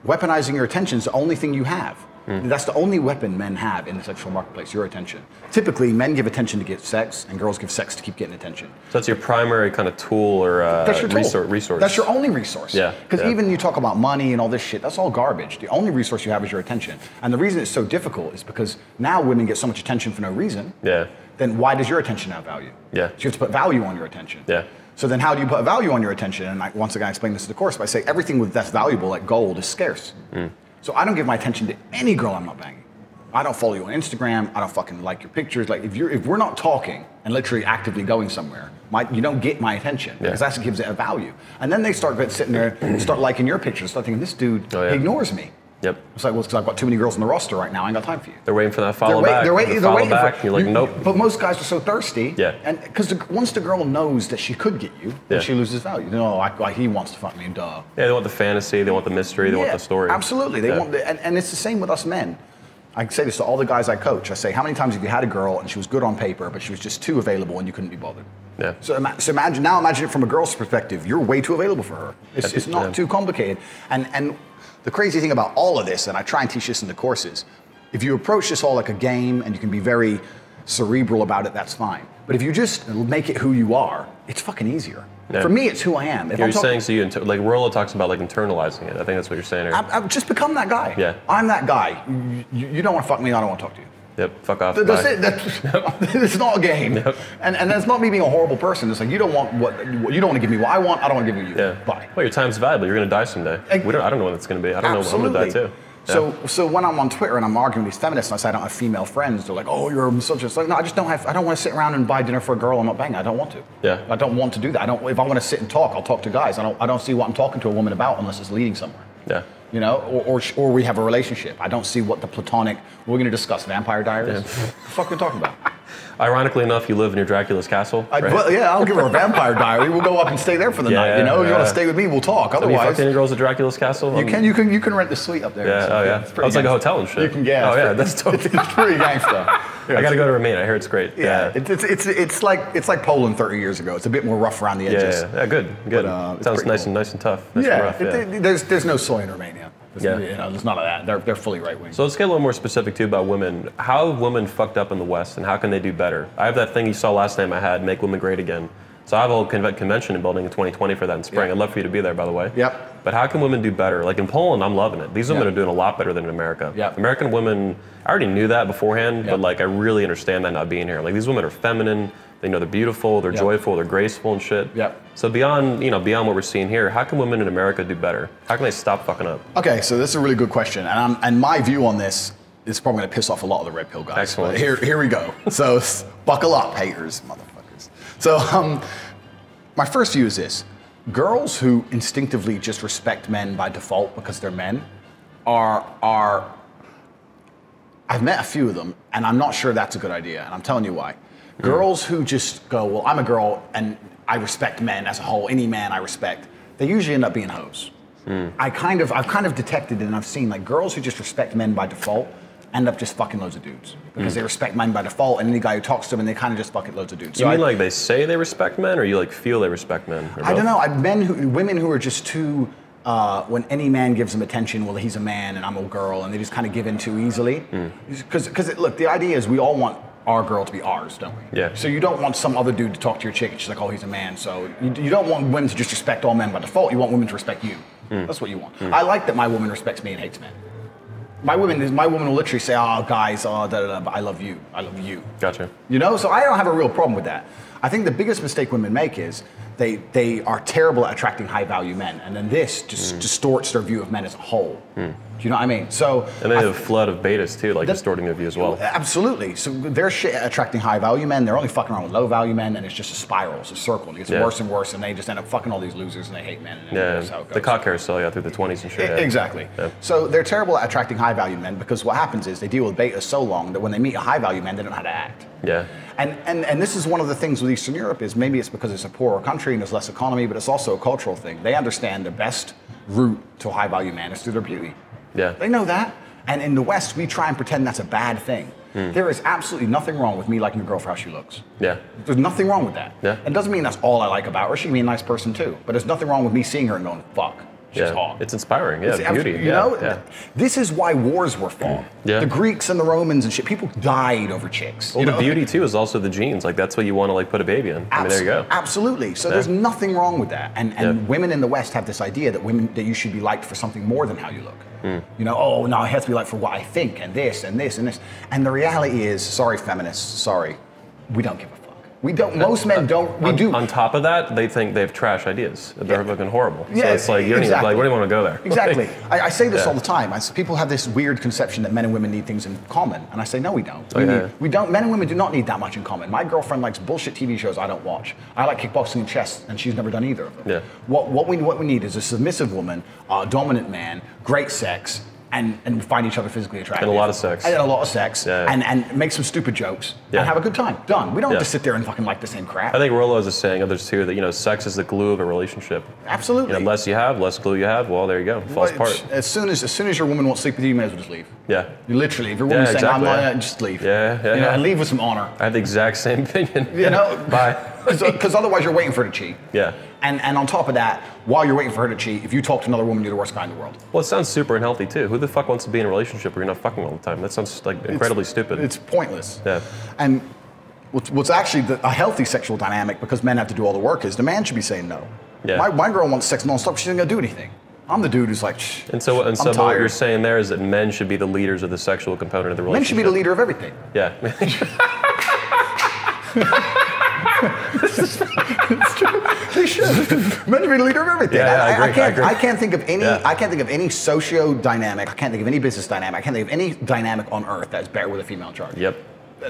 weaponizing your attention is the only thing you have. That's the only weapon men have in the sexual marketplace, your attention. Typically, men give attention to get sex, and girls give sex to keep getting attention. So that's your primary kind of tool or that's your tool. Resource. That's your only resource. Yeah. Because even you talk about money and all this shit, that's all garbage. The only resource you have is your attention. And the reason it's so difficult is because now women get so much attention for no reason. Yeah. Then why does your attention have value? Yeah. So you have to put value on your attention. Yeah. So then how do you put a value on your attention? And once again, I explain this in the course by saying everything that's valuable, like gold, is scarce. So I don't give my attention to any girl I'm not banging. I don't follow you on Instagram. I don't fucking like your pictures. Like if we're not talking and literally actively going somewhere, you don't get my attention, because that's what gives it a value. And then they start sitting there and start liking your pictures, start thinking, this dude ignores me. Yep. It's like, well, it's because I've got too many girls on the roster right now. I ain't got time for you. They're waiting for that follow back. They're waiting back. You're like, nope. But most guys are so thirsty. Yeah. And because once the girl knows that she could get you, then she loses value. No, he wants to fuck me, duh. Yeah, they want the fantasy, they want the mystery, they want the story. Absolutely. They want and it's the same with us men. I say this to all the guys I coach. I say, how many times have you had a girl and she was good on paper, but she was just too available and you couldn't be bothered? Yeah. So imagine it from a girl's perspective. You're way too available for her. It's not too complicated. And the crazy thing about all of this, and I try and teach this in the courses, if you approach this all like a game and you can be very cerebral about it, that's fine. But if you just make it who you are, it's fucking easier. For me, it's who I am. If you're saying, so like Rollo talks about like internalizing it. I think that's what you're saying here. I've just become that guy. Yeah. I'm that guy. You don't want to fuck me, I don't want to talk to you. Yep, fuck off. That's it. It's not a game. Yep. And that's not me being a horrible person. It's like, you don't want you don't want to give me what I want, I don't want to give you. Yeah. Bye. Well, your time's valuable. You're going to die someday. I don't know when it's going to be. I don't know when I'm going to die too. Yeah. So when I'm on Twitter and I'm arguing with these feminists and I say I don't have female friends, they're like, oh, you're a misogynist. Like, no, I don't want to sit around and buy dinner for a girl I'm not banging. I don't want to. Yeah. I don't want to do that. If I want to sit and talk, I'll talk to guys. I don't see what I'm talking to a woman about unless it's leading somewhere. Yeah. You know, or we have a relationship. I don't see what the platonic. We're going to discuss Vampire Diaries. Yeah. What the fuck are we talking about? Ironically enough, you live in your Dracula's castle. Right? Well, yeah, I'll give her a Vampire Diary. We'll go up and stay there for the night. You know, you want to stay with me, we'll talk. Otherwise, have you fucked any girls at Dracula's castle? You can rent the suite up there. Yeah, so, it's like a hotel and shit. You can get. Oh yeah, that's totally. It's pretty gangsta. I got to go to Romania. I hear it's great. Yeah, it's like Poland 30 years ago. It's a bit more rough around the edges. Yeah, good. It sounds nice and tough. Nice and rough, there's no soy in Romania. There's none of that. They're fully right wing. So let's get a little more specific too about women. How have women fucked up in the West, and how can they do better? I have that thing you saw last time I had, Make Women Great Again. So I have a whole convention in building in 2020 for that in spring. I'd love for you to be there, by the way. Yep. But how can women do better? Like in Poland, I'm loving it. These women are doing a lot better than in America. Yep. American women, I already knew that beforehand, but like I really understand that not being here. Like these women are feminine. They know they're beautiful, they're joyful, they're graceful and shit. Yep. So beyond what we're seeing here, how can women in America do better? How can they stop fucking up? Okay, so this is a really good question, and my view on this is probably going to piss off a lot of the red pill guys. Excellent. But here we go. So buckle up, haters, motherfuckers. So my first view is this: girls who instinctively just respect men by default because they're men are. I've met a few of them, and I'm not sure that's a good idea, and I'm telling you why. Girls who just go, well, I'm a girl and I respect men as a whole, any man I respect, they usually end up being hoes. I've kind of detected it and I've seen like girls who just respect men by default end up just fucking loads of dudes because they respect men by default, and any guy who talks to them and they kind of just fucking loads of dudes. So you mean like they say they respect men, or you like feel they respect men? I don't know. Women who are just too. When any man gives them attention, well, he's a man and I'm a girl, and they just kind of give in too easily. Because look, the idea is we all want our girl to be ours, don't we? Yeah. So you don't want some other dude to talk to your chick and she's like, oh, he's a man. So you don't want women to just respect all men by default. You want women to respect you. That's what you want. I like that my woman respects me and hates men. My woman will literally say, oh, guys, but I love you. I love you. Gotcha. You know, so I don't have a real problem with that. I think the biggest mistake women make is they are terrible at attracting high value men, and then this just distorts their view of men as a whole. Do you know what I mean? So and they have a flood of betas too, like distorting their view as well. Absolutely. So they're shit at attracting high value men. They're only fucking around with low value men, and it's just a spiral. It's a circle. And it gets worse and worse, and they just end up fucking all these losers, and they hate men. And that's how it goes. The cock carousel through the 20s and shit. Exactly. Yeah. So they're terrible at attracting high value men because what happens is they deal with betas so long that when they meet a high value man, they don't know how to act. Yeah. And this is one of the things with Eastern Europe is maybe it's because it's a poorer country and there's less economy, but it's also a cultural thing. They understand the best route to a high value man is through their beauty. Yeah. They know that. And in the West, we try and pretend that's a bad thing. There is absolutely nothing wrong with me liking a girl for how she looks. Yeah. There's nothing wrong with that. Yeah. It doesn't mean that's all I like about her. She can be a nice person too. But there's nothing wrong with me seeing her and going, fuck. She's hot. It's inspiring, beauty. You know, this is why wars were fought. Yeah. The Greeks and the Romans and shit, people died over chicks. Well, the beauty too is also the genes. Like that's what you want to like put a baby in. I mean, there you go. Absolutely. So there's nothing wrong with that. And women in the West have this idea that you should be liked for something more than how you look. You know, oh no, it has to be liked for what I think and this and this and this. And the reality is, sorry feminists, we don't give a fuck. We don't. Most men don't. We do. On top of that, they think they have trash ideas. They're looking horrible. Yeah, so it's like you don't even like. Where do you want to go there? Exactly. I say this all the time. People have this weird conception that men and women need things in common, and I say no, we don't. We don't. Men and women do not need that much in common. My girlfriend likes bullshit TV shows I don't watch. I like kickboxing and chess, and she's never done either of them. Yeah. What we need is a submissive woman, a dominant man, great sex. And find each other physically attractive. And a lot of sex. And make some stupid jokes. And have a good time. Done. We don't have to sit there and fucking like the same crap. I think Rollo is saying, others too, that sex is the glue of a relationship. Absolutely. Less you have, less glue you have, well, there you go. Falls apart. As soon as your woman won't sleep with you, you may as well just leave. Yeah. You literally, if your woman's saying, I'm not, just leave. And leave with some honor. I have the exact same opinion. Bye. Because otherwise you're waiting for her to cheat. Yeah. And on top of that, while you're waiting for her to cheat, if you talk to another woman, you're the worst guy in the world. Well, it sounds super unhealthy too. Who the fuck wants to be in a relationship where you're not fucking all the time? That sounds like incredibly stupid. It's pointless. Yeah. And What's actually a healthy sexual dynamic, because men have to do all the work, is the man should be saying no. Yeah. My girl wants sex nonstop. She isn't gonna do anything. I'm the dude who's like, shh. And so what you're saying there is that men should be the leaders of the sexual component of the relationship. Men should be the leader of everything. Yeah. It's true. They should. Men should be the leader of everything. Yeah, I agree. I can't think of any. Yeah. I can't think of any socio dynamic. I can't think of any business dynamic. I can't think of any dynamic on earth that's better with a female in charge. Yep.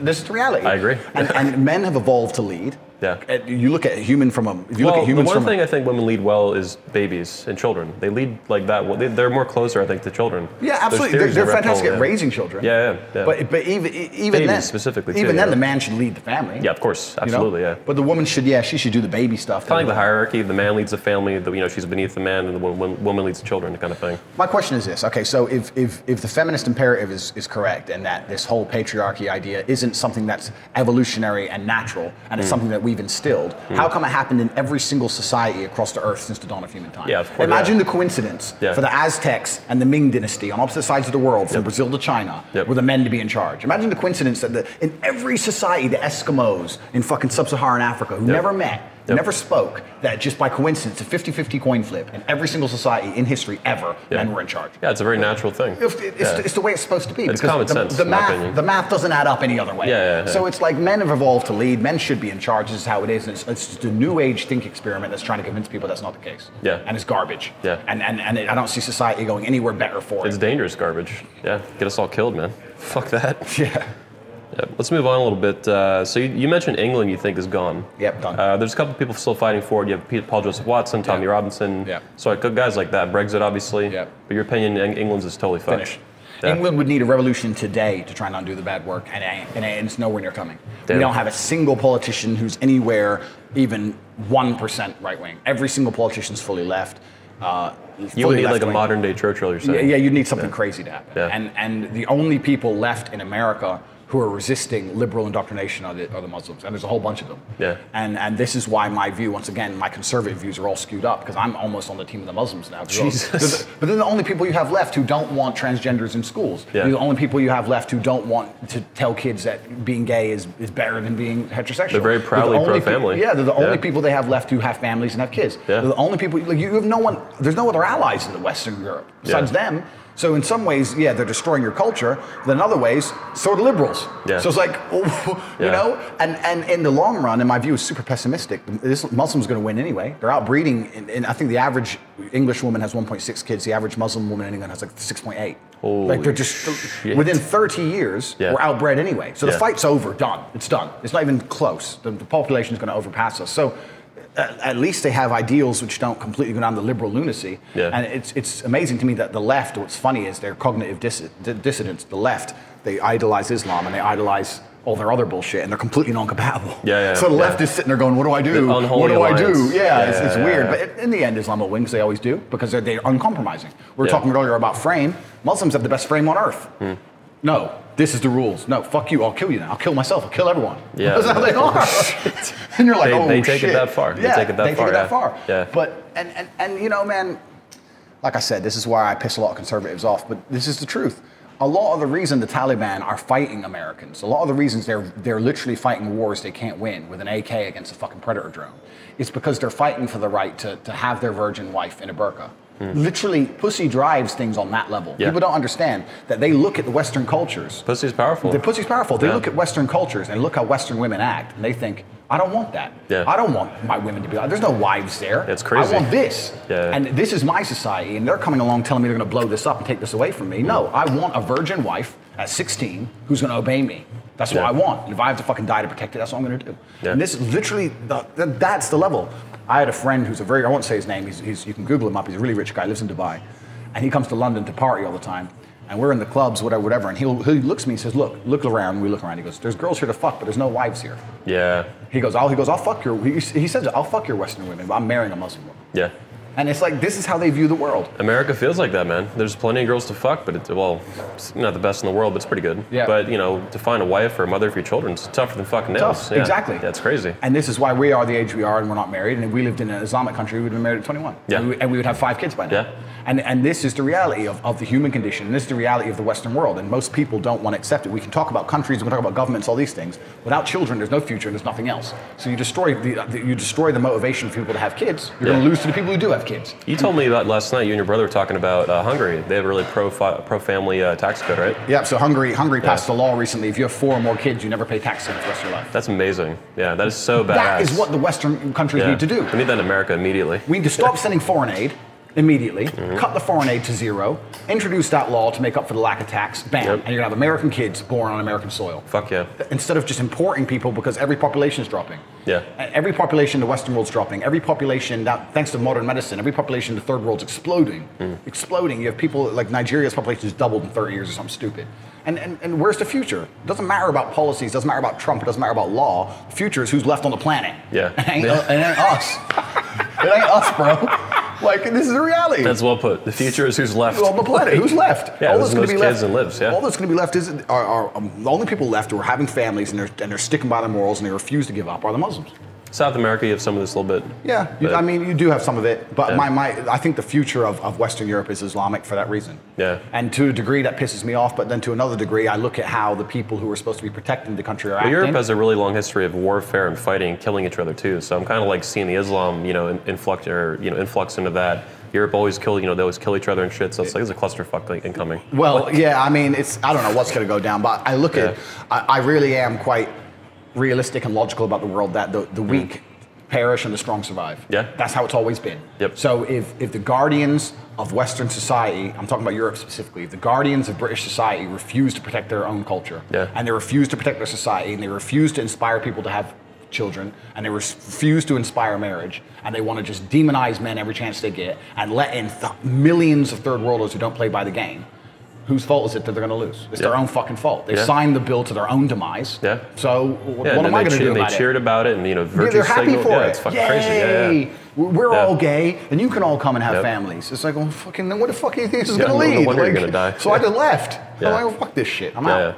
This is the reality. I agree. And men have evolved to lead. Yeah. You look at a human from a. If you look at humans the one from thing I think women lead well is babies and children. They lead like that. They're more closer, I think, to children. Yeah, absolutely. They're fantastic at raising children. Yeah. But even babies then, specifically, even then, the man should lead the family. Yeah, of course, absolutely, yeah. But the woman should, she should do the baby stuff. Kind of like the hierarchy. The man leads the family. She's beneath the man, and the woman leads the children, kind of thing. My question is this: okay, so if the feminist imperative is correct, and that this whole patriarchy idea isn't something that's evolutionary and natural, and it's something that we've instilled. How come it happened in every single society across the earth since the dawn of human time? Yeah, of course. Imagine the coincidence for the Aztecs and the Ming dynasty on opposite sides of the world, from Brazil to China, were the men to be in charge. Imagine the coincidence that in every society, the Eskimos in fucking sub-Saharan Africa, who never met, never spoke, that just by coincidence, a 50-50 coin flip in every single society in history ever, men were in charge. Yeah, it's a very natural thing. It's the way it's supposed to be. It's common sense, the math doesn't add up any other way. So it's like men have evolved to lead. Men should be in charge. This is how it is. And it's just a new age think experiment that's trying to convince people that's not the case. Yeah. And it's garbage. Yeah. And I don't see society going anywhere better for it. It's dangerous garbage. Yeah. Get us all killed, man. Fuck that. Yeah. Let's move on a little bit. So you mentioned England you think is gone. Yep, done. There's a couple people still fighting for it. You have Paul Joseph Watson, Tommy Robinson. Yeah. So guys like that. Brexit, obviously. Yeah. But your opinion, England's is totally fucked. Finished. Yeah. England would need a revolution today to try and undo the bad work, and it's nowhere near coming. Damn. We don't have a single politician who's anywhere even 1% right wing. Every single politician's fully left. You would need like a modern day Churchill, you're saying? Yeah, you'd need something crazy to happen. Yeah. And the only people left in America who are resisting liberal indoctrination are the Muslims, and there's a whole bunch of them. Yeah. And this is why my view, once again, my conservative views are all skewed up, because I'm almost on the team of the Muslims now. Jesus. But then the only people you have left who don't want transgenders in schools. Yeah. They're the only people you have left who don't want to tell kids that being gay is better than being heterosexual. They're very proudly pro-family. They're the only people they have left who have families and have kids. Yeah. They're the only people, like, you have no one, there's no other allies in the Western Europe besides them. So in some ways, they're destroying your culture. But in other ways, so are the liberals. Yeah. So it's like, you know, and in the long run, in my view, is super pessimistic. This Muslim's going to win anyway. They're outbreeding. And I think the average English woman has 1.6 kids. The average Muslim woman in England has like 6.8. Like they're just within 30 years, we're outbred anyway. So the fight's over, done. It's done. It's not even close. The population is going to overpass us. So at least they have ideals which don't completely go down the liberal lunacy. Yeah. And it's amazing to me that the left, what's funny is they're cognitive dissidents. The left, they idolize Islam and they idolize all their other bullshit, and they're completely non-compatible. So the left is sitting there going, what do I do? What do I do? It's weird. But in the end, Islam will win, because they always do, because they're uncompromising. We were talking earlier about frame. Muslims have the best frame on earth. No, this is the rules. No, fuck you. I'll kill you now. I'll kill myself. I'll kill everyone. Yeah, that's how they are. And you're like, they take it that far. Yeah, they take it that far. Yeah. But and you know, man, like I said, this is why I piss a lot of conservatives off. But this is the truth. A lot of the reason the Taliban are fighting Americans, a lot of the reasons they're literally fighting wars they can't win with an AK against a fucking Predator drone, is because they're fighting for the right to have their virgin wife in a burqa. Literally, pussy drives things on that level. People don't understand that they look at the Western cultures. Pussy's powerful. The pussy's powerful. They look at Western cultures and look how Western women act, and they think, I don't want that. I don't want my women to be like, there's no wives there. It's crazy. I want this. And this is my society, and they're coming along telling me they're going to blow this up and take this away from me. No, I want a virgin wife at 16 who's going to obey me. That's what I want. And if I have to fucking die to protect it, that's what I'm going to do. And this is literally, that's the level. I had a friend who's I won't say his name, you can Google him up, he's a really rich guy, lives in Dubai. And he comes to London to party all the time. And we're in the clubs, whatever, and he looks at me and says, look around, and we look around. He goes, there's girls here to fuck, but there's no wives here. Yeah. He goes, I'll fuck your, he says, I'll fuck your Western women, but I'm marrying a Muslim woman. Yeah. And it's like, this is how they view the world. America feels like that, man. There's plenty of girls to fuck, but it's not the best in the world, but it's pretty good. Yeah. But, you know, to find a wife or a mother for your children, it's tougher than fucking nails. Tough, exactly. That's crazy. And this is why we are the age we are and we're not married. And if we lived in an Islamic country, we'd have been married at 21. Yeah. And we would have 5 kids by now. Yeah. And this is the reality of the human condition. And this is the reality of the Western world. And most people don't want to accept it. We can talk about countries, we can talk about governments, all these things. Without children, there's no future, there's nothing else. So you destroy the motivation for people to have kids. You're going to lose to the people who do have kids. You told me about last night, you and your brother were talking about Hungary. They have a really pro-family tax code, right? Yeah, so Hungary passed a law recently. If you have 4 or more kids, you never pay tax for the rest of your life. That's amazing. Yeah, that is so badass. That is what the Western countries need to do. We need that in America immediately. We need to stop sending foreign aid immediately, cut the foreign aid to 0, introduce that law to make up for the lack of tax, bam, and you're gonna have American kids born on American soil. Fuck yeah. Instead of just importing people because every population is dropping. Yeah. Every population in the Western world's dropping. Every population, thanks to modern medicine, every population in the third world's exploding. Exploding. You have people, like Nigeria's population has doubled in 30 years or something stupid. And where's the future? It doesn't matter about policies, it doesn't matter about Trump, it doesn't matter about law. The future is who's left on the planet. Yeah. It ain't us. It ain't us, bro. Like, this is the reality. That's well put. The future is who's left. On the planet, who's left? Yeah, all that's most kids and lives, yeah. All that's going to be left is, are the only people left who are having families and they're sticking by their morals and they refuse to give up are the Muslims. South America, you have some of this a little bit. Yeah, I mean, you do have some of it, but I think the future of Western Europe is Islamic for that reason. Yeah. And to a degree that pisses me off, but then to another degree, I look at how the people who are supposed to be protecting the country are acting. Europe has a really long history of warfare and fighting and killing each other too. So I'm kind of like seeing the Islam, influx into that. Europe always they always kill each other and shit. So it's like there's a clusterfuck incoming. Well, yeah, I mean, I don't know what's going to go down, but I look at, I really am quite realistic and logical about the world that the weak perish and the strong survive. Yeah. That's how it's always been. Yep. So if the guardians of Western society, I'm talking about Europe specifically, if the guardians of British society refuse to protect their own culture, and they refuse to protect their society, and they refuse to inspire people to have children, and they refuse to inspire marriage, and they want to just demonize men every chance they get, and let in millions of third worlders who don't play by the game, whose fault is it that they're going to lose? It's their own fucking fault. They signed the bill to their own demise. Yeah. So what am I going to do about it? They cheered about it, and virtue they're happy signal. for it. It's fucking Yay! crazy. We're all gay, and you can all come and have families. It's like, well, fucking, then what the fuck do you think this is going to lead? No wonder you're going to die. So I just left. I'm like, well, fuck this shit. I'm out.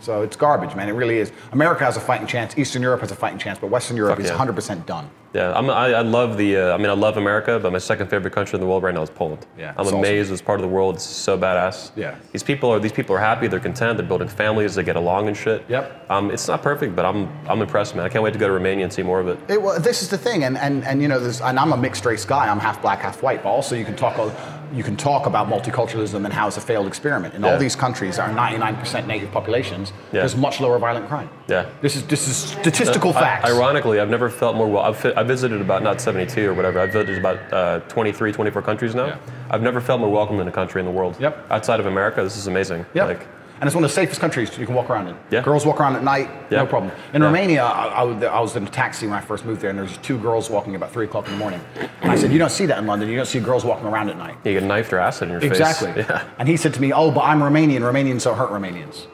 So it's garbage, man. It really is. America has a fighting chance. Eastern Europe has a fighting chance, but Western Europe is 100% done. Yeah, I love I love America, but my second favorite country in the world right now is Poland. Yeah, I'm amazed as part of the world. It's so badass. Yeah, these people are happy. They're content. They're building families. They get along and shit. Yep. It's not perfect, but I'm impressed, man. I can't wait to go to Romania and see more of it. Well, this is the thing, and I'm a mixed race guy. I'm half black, half white. But also, you can talk about multiculturalism and how it's a failed experiment. In all these countries that are 99% native populations, there's much lower violent crime. Yeah. This is statistical facts. Ironically, I've never felt more well. I visited about, not 72 or whatever, I've visited about 23, 24 countries now. Yeah. I've never felt more welcome in a country in the world. Yep. Outside of America, this is amazing. Yep. And it's one of the safest countries you can walk around in. Yeah. Girls walk around at night, no problem. In Romania, I was in a taxi when I first moved there, and there's 2 girls walking about 3 o'clock in the morning. And I said, you don't see that in London. You don't see girls walking around at night. You get knifed or acid in your face. Exactly. Yeah. And he said to me, oh, but I'm Romanian. Romanians don't hurt Romanians.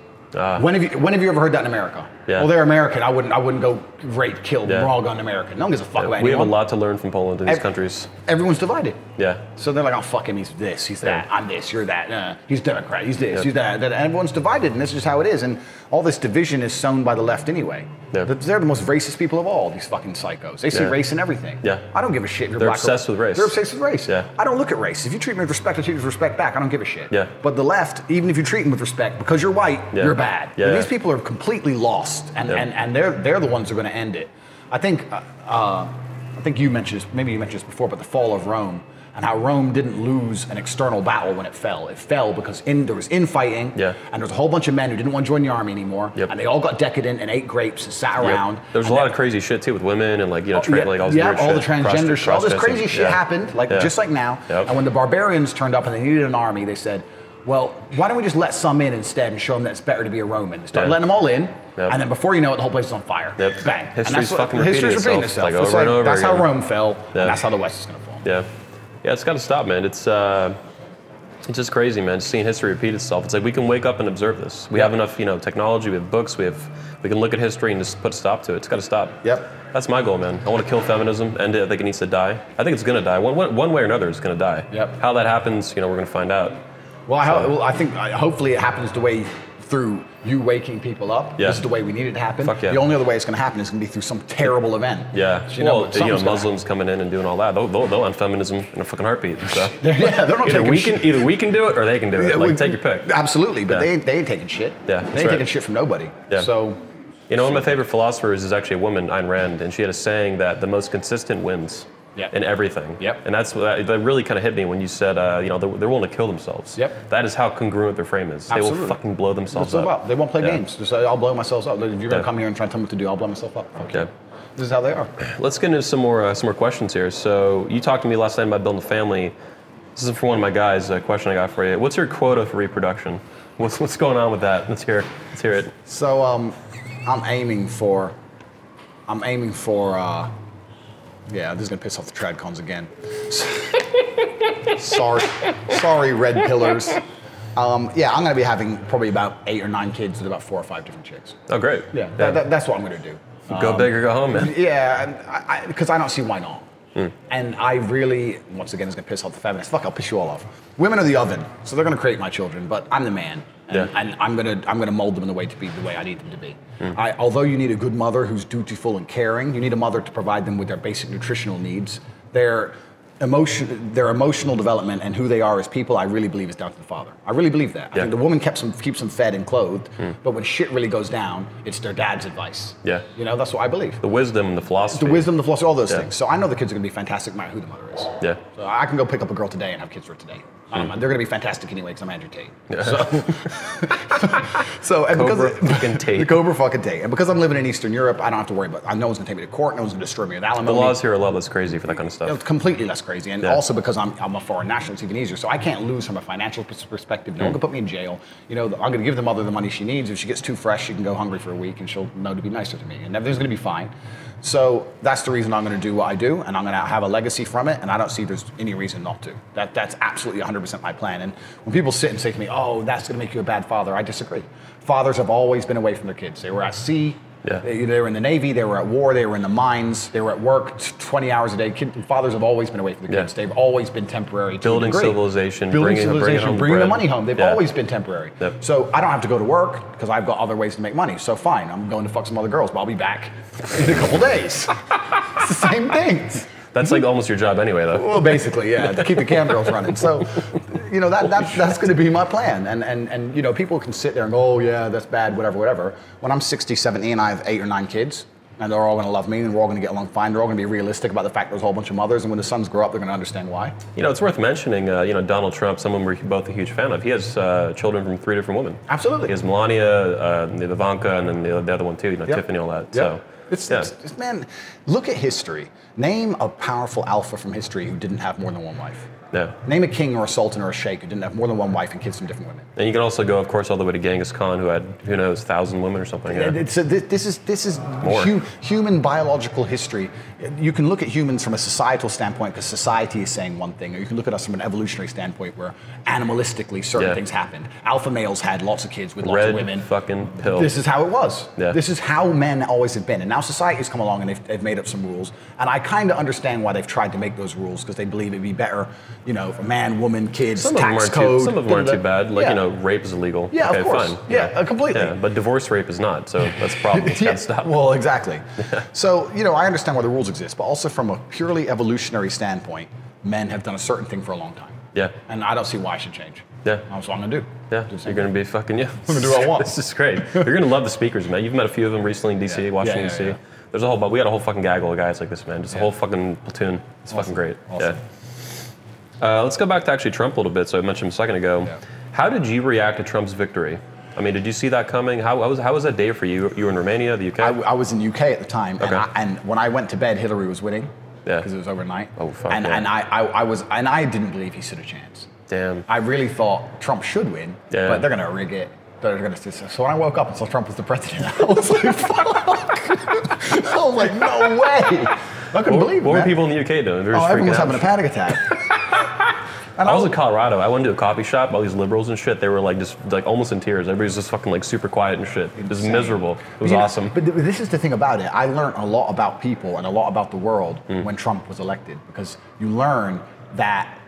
When have you ever heard that in America? Yeah. Well, they're American. I wouldn't go rape, kill, raw gun American. No one gives a fuck about anyone. We have a lot to learn from Poland and these countries. Everyone's divided. Yeah. So they're like, oh, fuck him. He's this. He's that. I'm this. You're that. He's Democrat. He's this. He's that. And everyone's divided, and this is just how it is. And all this division is sown by the left anyway. Yeah. They're the most racist people of all. These fucking psychos. They see race in everything. Yeah. I don't give a shit if you're black. They're obsessed with race. They're obsessed with race. Yeah. I don't look at race. If you treat me with respect, I treat you with respect back. I don't give a shit. Yeah. But the left, even if you treat them with respect, because you're white, you're bad. Yeah. These people are completely lost, and they're the ones who are going to end it. I think you mentioned this, maybe you mentioned this before, but the fall of Rome and how Rome didn't lose an external battle when it fell. It fell because there was infighting, and there was a whole bunch of men who didn't want to join the army anymore, and they all got decadent and ate grapes and sat around. There was a lot of crazy shit too with women and all the all the transgender shit, all this crazy shit happened, just like now. And when the barbarians turned up and they needed an army, they said, well, why don't we just let some in instead and show them that it's better to be a Roman? Start letting them all in, and then before you know it, the whole place is on fire. Bang. History's fucking repeating itself. Like over and over That's again. how Rome fell, and that's how the West is going to fall. Yeah, it's got to stop, man. It's It's just crazy, man. Just seeing history repeat itself. It's like we can wake up and observe this. We have enough, you know, technology. We have books. We can look at history and just put a stop to it. It's got to stop. Yep. That's my goal, man. I want to kill feminism, end it. I think it needs to die. I think it's going to die. One way or another, it's going to die. Yep. How that happens, you know, we're going to find out. Well, I think hopefully it happens the way through you waking people up. Yeah. This is the way we need it to happen. Fuck yeah. The only other way it's going to happen is going to be through some terrible event. Yeah. So, you know, Muslims coming in and doing all that. They'll end feminism in a fucking heartbeat. So. Yeah, they're not either we can do it or they can do it. Like, take your pick. Absolutely, but they ain't taking shit. Yeah, they ain't taking shit from nobody. Yeah. So, you know, one of my favorite philosophers is actually a woman, Ayn Rand, and she had a saying that the most consistent wins. Yep. In everything. Yep. And that really kind of hit me when you said, you know, they're willing to kill themselves. Yep. That is how congruent their frame is. Absolutely. They will fucking blow themselves up. They won't play games. Just say, I'll blow myself up. If you're going to come here and try and tell me what to do, I'll blow myself up. Okay. Yeah. This is how they are. Let's get into some more questions here. So you talked to me last night about building a family. This is for one of my guys, a question I got for you. What's your quota for reproduction? What's going on with that? Let's hear it. So I'm aiming for yeah, this is gonna piss off the tradcons again. sorry, red pillars. Yeah, I'm gonna be having probably about 8 or 9 kids with about 4 or 5 different chicks. Oh, great. Yeah, that's what I'm gonna do. Go big or go home, man. Yeah, because I don't see why not. And I really, once again, it's gonna piss off the feminists. Fuck, I'll piss you all off. Women are the oven, so they're gonna create my children, but I'm the man. And I'm gonna mold them in the way to be the way I need them to be. Although you need a good mother who's dutiful and caring, you need a mother to provide them with their basic nutritional needs. Their emotional development and who they are as people, I really believe is down to the father. I really believe that. I think the woman keeps them fed and clothed, but when shit really goes down, it's their dad's advice. Yeah. You know, that's what I believe. The wisdom and the philosophy. The wisdom, the philosophy, all those things. So I know the kids are gonna be fantastic no matter who the mother is. Yeah. So I can go pick up a girl today and have kids for today. They're going to be fantastic anyway because I'm Andrew Tate. Yeah. Cobra fucking Tate. The Cobra fucking Tate. And because I'm living in Eastern Europe, I don't have to worry about no one's going to take me to court, no one's going to destroy me with alimony. The laws here are a lot less crazy for that kind of stuff. It's completely less crazy. And also because I'm a foreign national, it's even easier. So I can't lose from a financial perspective. No one can put me in jail. You know, I'm going to give the mother the money she needs. If she gets too fresh, she can go hungry for a week and she'll know to be nicer to me. And everything's going to be fine. So that's the reason I'm going to do what I do, and I'm going to have a legacy from it, and I don't see there's any reason not to. That's absolutely 100% my plan. And when people sit and say to me, oh, that's going to make you a bad father, I disagree. Fathers have always been away from their kids. They were at sea, they were in the Navy, they were at war, they were in the mines, they were at work 20 hours a day. Fathers have always been away from their kids. They've always been temporary. Building civilization, bringing the money home. They've always been temporary. Yep. So I don't have to go to work because I've got other ways to make money. So fine, I'm going to fuck some other girls, but I'll be back in a couple days. It's the same thing. That's like almost your job anyway, though. Well, basically, yeah, to keep the cam girls running. So, you know, that's going to be my plan. And you know, people can sit there and go, oh yeah, that's bad, whatever. When I'm 60, 70 and I have 8 or 9 kids, and they're all going to love me, and we're all going to get along fine. They're all going to be realistic about the fact there's a whole bunch of mothers, and when the sons grow up, they're going to understand why. You know, it's worth mentioning, you know, Donald Trump, someone we're both a huge fan of, he has children from 3 different women. Absolutely. He has Melania, Ivanka, and then the other one too, you know, Tiffany, all that. Yep. So, it's, man, look at history. Name a powerful alpha from history who didn't have more than one wife. Yeah. Name a king or a sultan or a sheikh who didn't have more than one wife and kids from different women. And you can also go, of course, all the way to Genghis Khan, who had, who knows, 1,000 women or something. Yeah. This is human biological history. You can look at humans from a societal standpoint because society is saying one thing, or you can look at us from an evolutionary standpoint where animalistically certain things happened. Alpha males had lots of kids with lots of women. Fucking pill. This is how it was. Yeah. This is how men always have been. And now society's come along and they've made up some rules. And I kind of understand why they've tried to make those rules because they believe it'd be better, you know, for man, woman, kids, tax code. Some of them aren't too bad. Like, you know, rape is illegal. Yeah, okay, of course. Fine. Yeah, completely. Yeah, but divorce rape is not, so that's a problem. It's got to stop. Well, exactly. So, you know, I understand why the rules exist, but also from a purely evolutionary standpoint, men have done a certain thing for a long time. Yeah. And I don't see why I should change. Yeah. That's what I'm going to do. Yeah, you're going to be fucking, I'm going to do what I want. This is great. You're going to love the speakers, man. You've met a few of them recently in DC, Washington, DC. Yeah. There's a whole, we got a whole fucking gaggle of guys like this, man. Just a whole fucking platoon. It's fucking great. Awesome. Yeah. Let's go back to actually Trump a little bit. So I mentioned him a second ago. Yeah. How did you react to Trump's victory? I mean, did you see that coming? How was that day for you? You were in Romania, the UK? I was in UK at the time, and when I went to bed, Hillary was winning. Yeah. Because it was overnight. Oh fuck. And I didn't believe he stood a chance. Damn. I really thought Trump should win, but they're gonna rig it. They're gonna. So when I woke up and saw Trump was the president, I was like, fuck. I was like, no way. I couldn't believe it. What were people in the UK doing? Everyone was having a panic attack. And I was in Colorado. I went to a coffee shop. All these liberals and shit. They were like just like almost in tears. Everybody's just fucking like super quiet and shit. It was miserable. It was awesome. But this is the thing about it. I learned a lot about people and a lot about the world when Trump was elected, because you learn that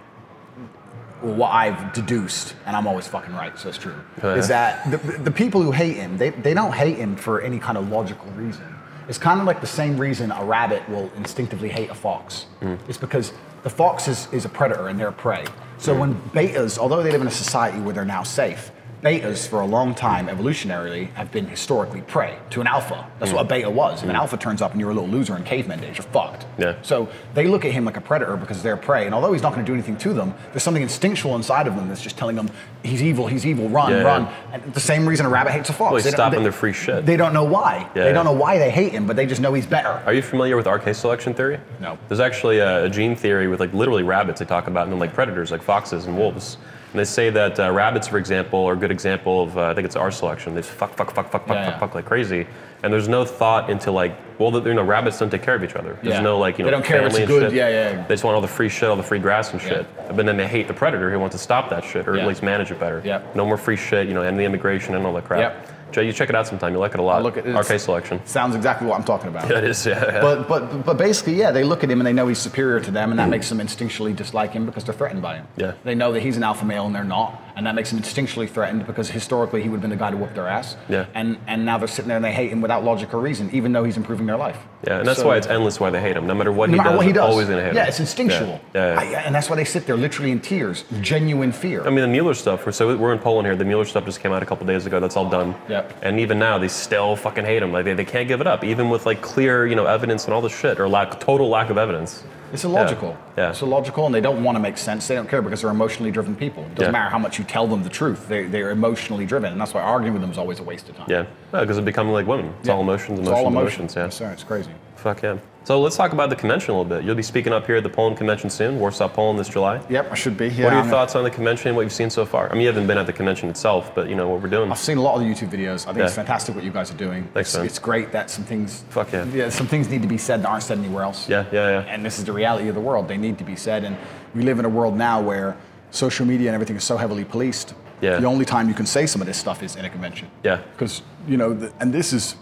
what I've deduced, and I'm always fucking right, so it's true, is that the people who hate him, they don't hate him for any kind of logical reason. It's kind of like the same reason a rabbit will instinctively hate a fox. It's because the fox is a predator and they're prey. So when betas, although they live in a society where they're now safe, betas for a long time evolutionarily have been historically prey to an alpha. That's what a beta was. If an alpha turns up and you're a little loser in caveman days, you're fucked. Yeah. So they look at him like a predator because they're prey, and although he's not going to do anything to them, there's something instinctual inside of them that's just telling them he's evil, run, run. And the same reason a rabbit hates a fox. Well, he's stopping their free shit. They don't know why. They don't know why they hate him, but they just know he's better. Are you familiar with RK selection theory? No. There's actually a gene theory with like literally rabbits they talk about, and then like predators like foxes and wolves. And they say that rabbits, for example, are a good example of, I think it's R selection. They just fuck like crazy. And there's no thought into like, well, rabbits don't take care of each other. There's no like, they don't care if it's good. They just want all the free shit, all the free grass and shit. But then they hate the predator who wants to stop that shit or at least manage it better. No more free shit, and the immigration and all that crap. Jay, you check it out sometime. You like it a lot. I'll look at it. RK selection. Sounds exactly what I'm talking about. Yeah, it is, yeah. But basically, they look at him and they know he's superior to them, and that makes them instinctually dislike him because they're threatened by him. Yeah. They know that he's an alpha male and they're not, and that makes them instinctually threatened because historically he would have been the guy to whoop their ass. Yeah. And now they're sitting there and they hate him without logic or reason, even though he's improving their life. Yeah, and that's why it's endless why they hate him. No matter what he does, they're always going to hate him. Yeah, it's instinctual. And that's why they sit there literally in tears, genuine fear. I mean, the Mueller stuff, so we're in Poland here. The Mueller stuff just came out a couple days ago. That's all done. Yep. And even now, they still fucking hate him. Like they can't give it up, even with like clear, evidence and all this shit, or total lack of evidence. It's illogical. Yeah. It's illogical, and they don't want to make sense. They don't care because they're emotionally driven people. It doesn't matter how much you tell them the truth. They're emotionally driven, and that's why arguing with them is always a waste of time. Yeah, because it's becoming like women. It's all emotions, emotions. Yeah. Yes, sir. It's crazy. Fuck yeah. So let's talk about the convention a little bit. You'll be speaking up here at the Poland convention soon, Warsaw, Poland this July. Yep, I should be. Yeah, what are your thoughts on the convention and what you've seen so far? I mean, you haven't been at the convention itself, but what we're doing. I've seen a lot of the YouTube videos. I think it's fantastic what you guys are doing. Thanks, man. It's great that some things. Fuck yeah. Yeah, some things need to be said that aren't said anywhere else. Yeah. And this is the reality of the world. They need to be said, and we live in a world now where social media and everything is so heavily policed. Yeah. The only time you can say some of this stuff is in a convention. Yeah. Because and this is.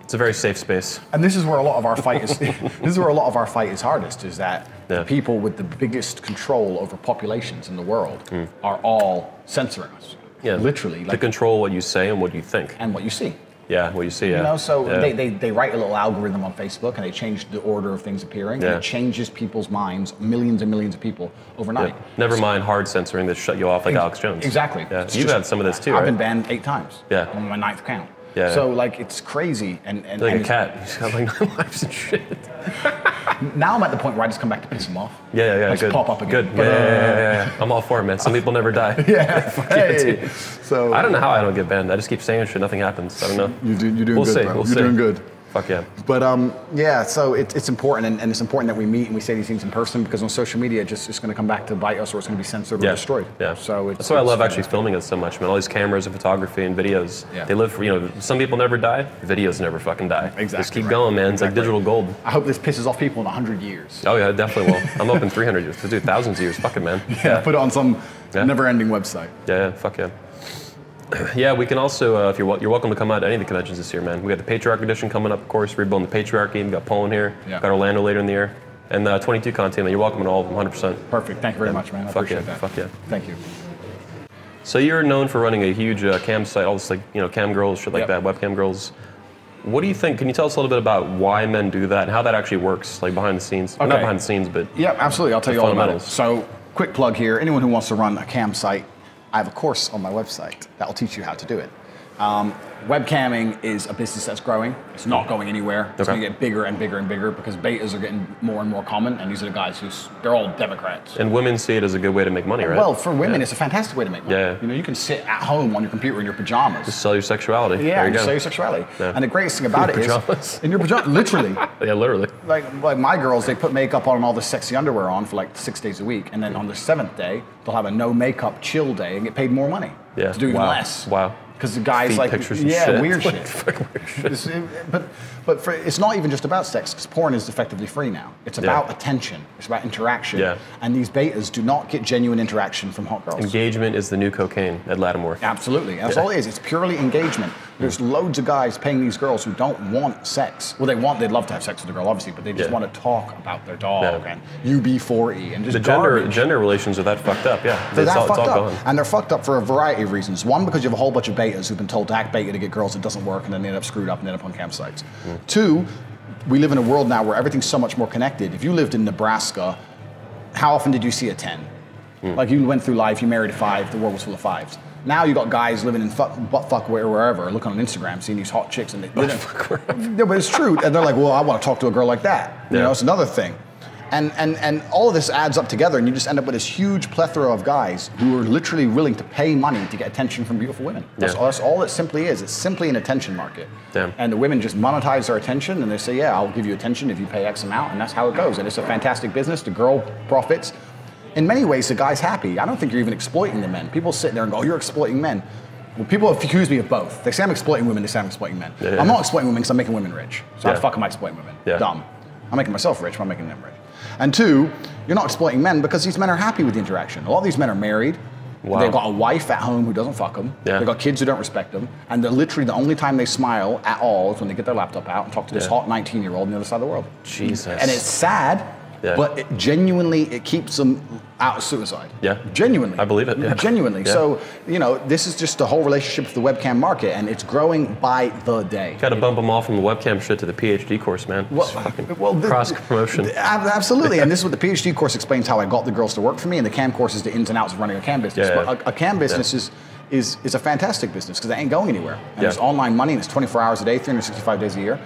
It's a very safe space. And this is where a lot of our fight is. This is where a lot of our fight is hardest. Is that the people with the biggest control over populations in the world are all censoring us. Yeah, literally. To control what you say and what you think. And what you see. Yeah, what you see. Yeah. They write a little algorithm on Facebook and they change the order of things appearing. And it changes people's minds, millions and millions of people overnight. Yeah. Never mind hard censoring that shut you off like Alex Jones. Exactly. Yeah. You've had some of this too, right? I've been banned 8 times. Yeah. On my 9th count. Yeah. So it's crazy and like a cat. He's got like 9 lives and shit. Now I'm at the point where I just come back to piss him off. Yeah. Good. Pop up again. Good. Yeah. I'm all for it, man. Some people never die. Hey. So I don't know how I don't get banned. I just keep saying shit. Nothing happens. I don't know. You're doing good, bro. You're doing good. Fuck yeah. But so it's important, and it's important that we meet and we say these things in person, because on social media it's going to come back to bite us, or it's going to be censored or destroyed. Yeah. So that's why I love actually filming it so much, man. All these cameras and photography and videos. Yeah. They live for, some people never die. Videos never fucking die. Exactly. Just keep going, man. It's like digital gold. I hope this pisses off people in 100 years. Oh yeah, it definitely will. I'm open 300 years. Dude, thousands of years. Fuck it, man. Yeah. Put it on some never-ending website. Yeah. Fuck yeah. Yeah, we can also, if you're welcome to come out to any of the conventions this year, man. We got the Patriarch Edition coming up, of course, rebuilding the Patriarchy. We got Poland here, got Orlando later in the year, and 22 content, man. You're welcome to all of them, 100%. Perfect. Thank you very much, man. I appreciate that. Fuck yeah. Thank you. So you're known for running a huge cam site, all this cam girls, shit like that, webcam girls. What do you think? Can you tell us a little bit about why men do that and how that actually works, like behind the scenes? Okay. Not behind the scenes, but yeah, absolutely. I'll tell you all about it. So, quick plug here. Anyone who wants to run a cam site, I have a course on my website that will teach you how to do it. Webcamming is a business that's growing. It's not going anywhere. It's going to get bigger and bigger and bigger because betas are getting more and more common, and these are the guys they're all Democrats. And women see it as a good way to make money, right? Well, for women, it's a fantastic way to make money. Yeah. You can sit at home on your computer in your pajamas. Just sell your sexuality. Yeah, sell your sexuality. Yeah. And the greatest thing about it is in your pajamas, literally. Yeah, literally. Like my girls, they put makeup on and all this sexy underwear on for like 6 days a week, and then on the 7th day, they'll have a no makeup chill day and get paid more money. Yeah. To do even less. Wow. Because the guys Feet like, pictures and yeah, shit. weird Like, shit. fucking weird shit. But it's not even just about sex, because porn is effectively free now. It's about attention. It's about interaction. Yeah. And these betas do not get genuine interaction from hot girls. Engagement is the new cocaine at Lattimore. Absolutely. That's all it is. It's purely engagement. There's loads of guys paying these girls who don't want sex. Well, they'd love to have sex with the girl, obviously, but they just want to talk about their dog and UB40 and just The gender relations are that fucked up, yeah. They're it's that all fucked up. gone. And they're fucked up for a variety of reasons. One, because you have a whole bunch of betas who've been told to act beta to get girls, it doesn't work, and then they end up screwed up and end up on campsites. Two, we live in a world now where everything's so much more connected. If you lived in Nebraska, how often did you see a 10? Like you went through life, you married a 5, the world was full of 5s. Now you got guys living in buttfuck wherever, looking on Instagram, seeing these hot chicks, and no, but it's true. And they're like, well, I want to talk to a girl like that. You know, it's another thing. And all of this adds up together, and you just end up with this huge plethora of guys who are literally willing to pay money to get attention from beautiful women. That's all it simply is. It's simply an attention market. Damn. And the women just monetize their attention, and they say, yeah, I'll give you attention if you pay X amount, and that's how it goes. And it's a fantastic business. The girl profits. In many ways, the guy's happy. I don't think you're even exploiting the men. People sit there and go, oh, you're exploiting men. Well, people accuse me of both. They say I'm exploiting women, they say I'm exploiting men. I'm not exploiting women because I'm making women rich. So how the fuck am I exploiting women? Dumb. I'm making myself rich, but I'm making them rich. And two, you're not exploiting men because these men are happy with the interaction. A lot of these men are married. Wow. They've got a wife at home who doesn't fuck them. They've got kids who don't respect them. And they're literally, the only time they smile at all is when they get their laptop out and talk to this hot 19-year-old on the other side of the world. Jesus. And it's sad, but it keeps them out of suicide. Yeah. Genuinely. I believe it. Yeah. Genuinely. Yeah. So, you know, this is just the whole relationship with the webcam market, and it's growing by the day. Got to bump them all from the webcam shit to the PhD course, man. Cross promotion. Absolutely. And this is what the PhD course explains how I got the girls to work for me, and the cam course is the ins and outs of running a cam business. But a cam business is a fantastic business because it ain't going anywhere. And there's online money, and it's 24 hours a day, 365 days a year.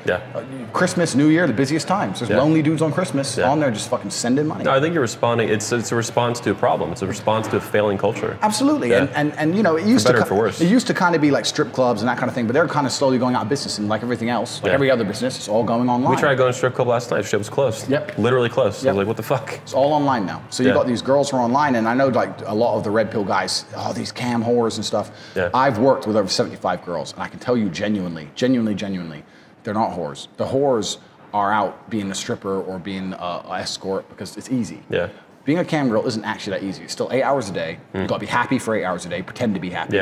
Christmas, New Year, the busiest times. There's lonely dudes on Christmas on there just fucking sending money. No, I think you're responding. It's a response to a problem. It's a response to a failing culture. Absolutely. And you know, it used it used to kind of be like strip clubs and that kind of thing, but they're kind of slowly going out of business, and like everything else, like every other business, it's all going online. We tried going to strip club last night. Shit was closed. Literally closed. I was like, what the fuck? It's all online now. So you got these girls who are online, and I know like a lot of the red pill guys, these cam whores and stuff. I've worked with over 75 girls, and I can tell you genuinely, they're not whores. The whores are out being a stripper or being an escort because it's easy. Being a cam girl isn't actually that easy. It's still 8 hours a day. You got to be happy for 8 hours a day. Pretend to be happy.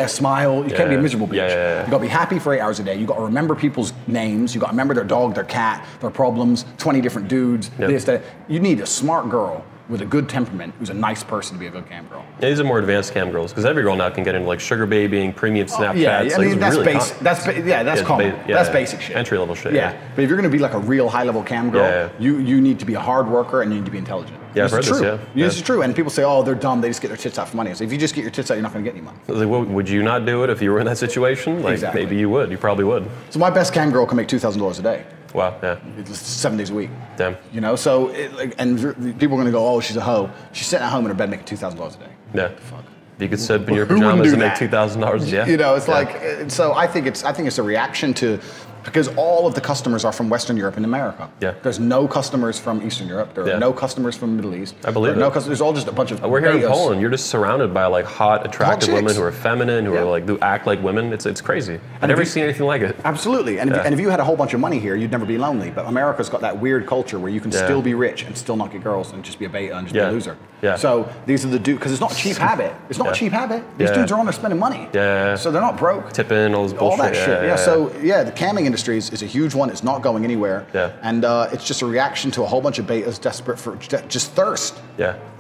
Smile. You can't be a miserable bitch. You got to be happy for 8 hours a day. You got to remember people's names. You got to remember their dog, their cat, their problems. 20 different dudes. This, that. You need a smart girl with a good temperament who's a nice person to be a good cam girl. Yeah, these are more advanced cam girls because every girl now can get into like sugar babying, premium Snapchats. I mean, that's really basic. That's common. That's basic shit. Entry level shit. Yeah. But if you're going to be like a real high level cam girl, you need to be a hard worker and you need to be intelligent. Yeah, I've heard this. This is true. And people say, oh, they're dumb. They just get their tits out for money. So if you just get your tits out, you're not going to get any money. Like, well, would you not do it if you were in that situation? Like, maybe you would. You probably would. So my best cam girl can make $2,000 a day. Wow, yeah. It's 7 days a week. Damn. You know, so, and people are going to go, oh, she's a hoe. She's sitting at home in her bed making $2,000 a day. Yeah. Fuck. You could sit in your pajamas and make $2,000 a day. You know, it's like, so I think it's a reaction to, because all of the customers are from Western Europe and America. There's no customers from Eastern Europe. There are no customers from the Middle East. I believe it. No there's all just a bunch of We're here in Poland. You're just surrounded by like hot, attractive women who are feminine, who act like women. It's crazy. I've never seen anything like it. Absolutely. And if you had a whole bunch of money here, you'd never be lonely. But America's got that weird culture where you can still be rich and still not get girls and just be a beta and just be a loser. So these are the dudes, because it's not a cheap habit. It's not a cheap habit. These dudes are on there spending money. So they're not broke. Tipping, all this bullshit. All that shit. So the camming industry is a huge one. It's not going anywhere. And it's just a reaction to a whole bunch of betas desperate for just thirst.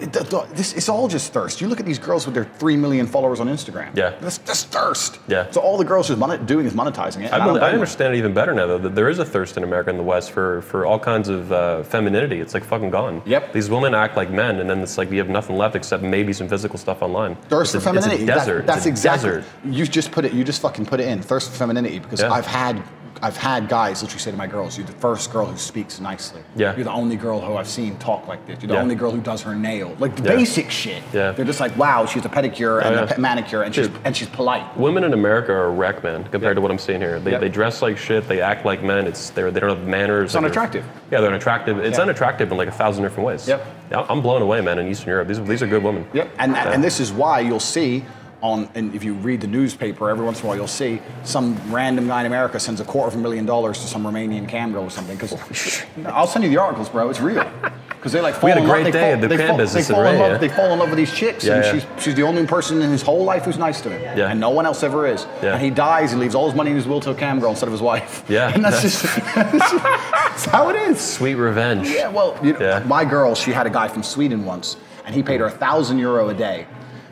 It's all just thirst. You look at these girls with their 3 million followers on Instagram. That's thirst. So all the girls are doing is monetizing it. I understand it even better now, though, that there is a thirst in America and the West for all kinds of femininity. It's like fucking gone. These women act like men, and then it's like you have nothing left except maybe some physical stuff online. Thirst for femininity. It's a desert. That's exactly. Desert. You just fucking put it in. Thirst for femininity, because I've had guys literally say to my girls, you're the first girl who speaks nicely. You're the only girl who I've seen talk like this. You're the only girl who does her nail. Like the basic shit. They're just like, wow, she's a pedicure and a manicure, and she's polite. Women in America are a wreck, man, compared to what I'm seeing here. They dress like shit. They act like men. They don't have manners. It's unattractive. They're unattractive. It's unattractive in like 1,000 different ways. I'm blown away, man, in Eastern Europe. These are good women. And this is why you'll see and if you read the newspaper, every once in a while you'll see some random guy in America sends $250,000 to some Romanian cam girl or something. Because I'll send you the articles, bro. It's real. Because they like fall We had a in love. great day at the cam business in Romania. They fall in love with these chicks, and she's the only person in his whole life who's nice to him, and no one else ever is. And he dies, he leaves all his money in his will to a cam girl instead of his wife. And that's just that's how it is. Sweet revenge. Yeah, well, you know, my girl, she had a guy from Sweden once, and he paid her €1,000 a day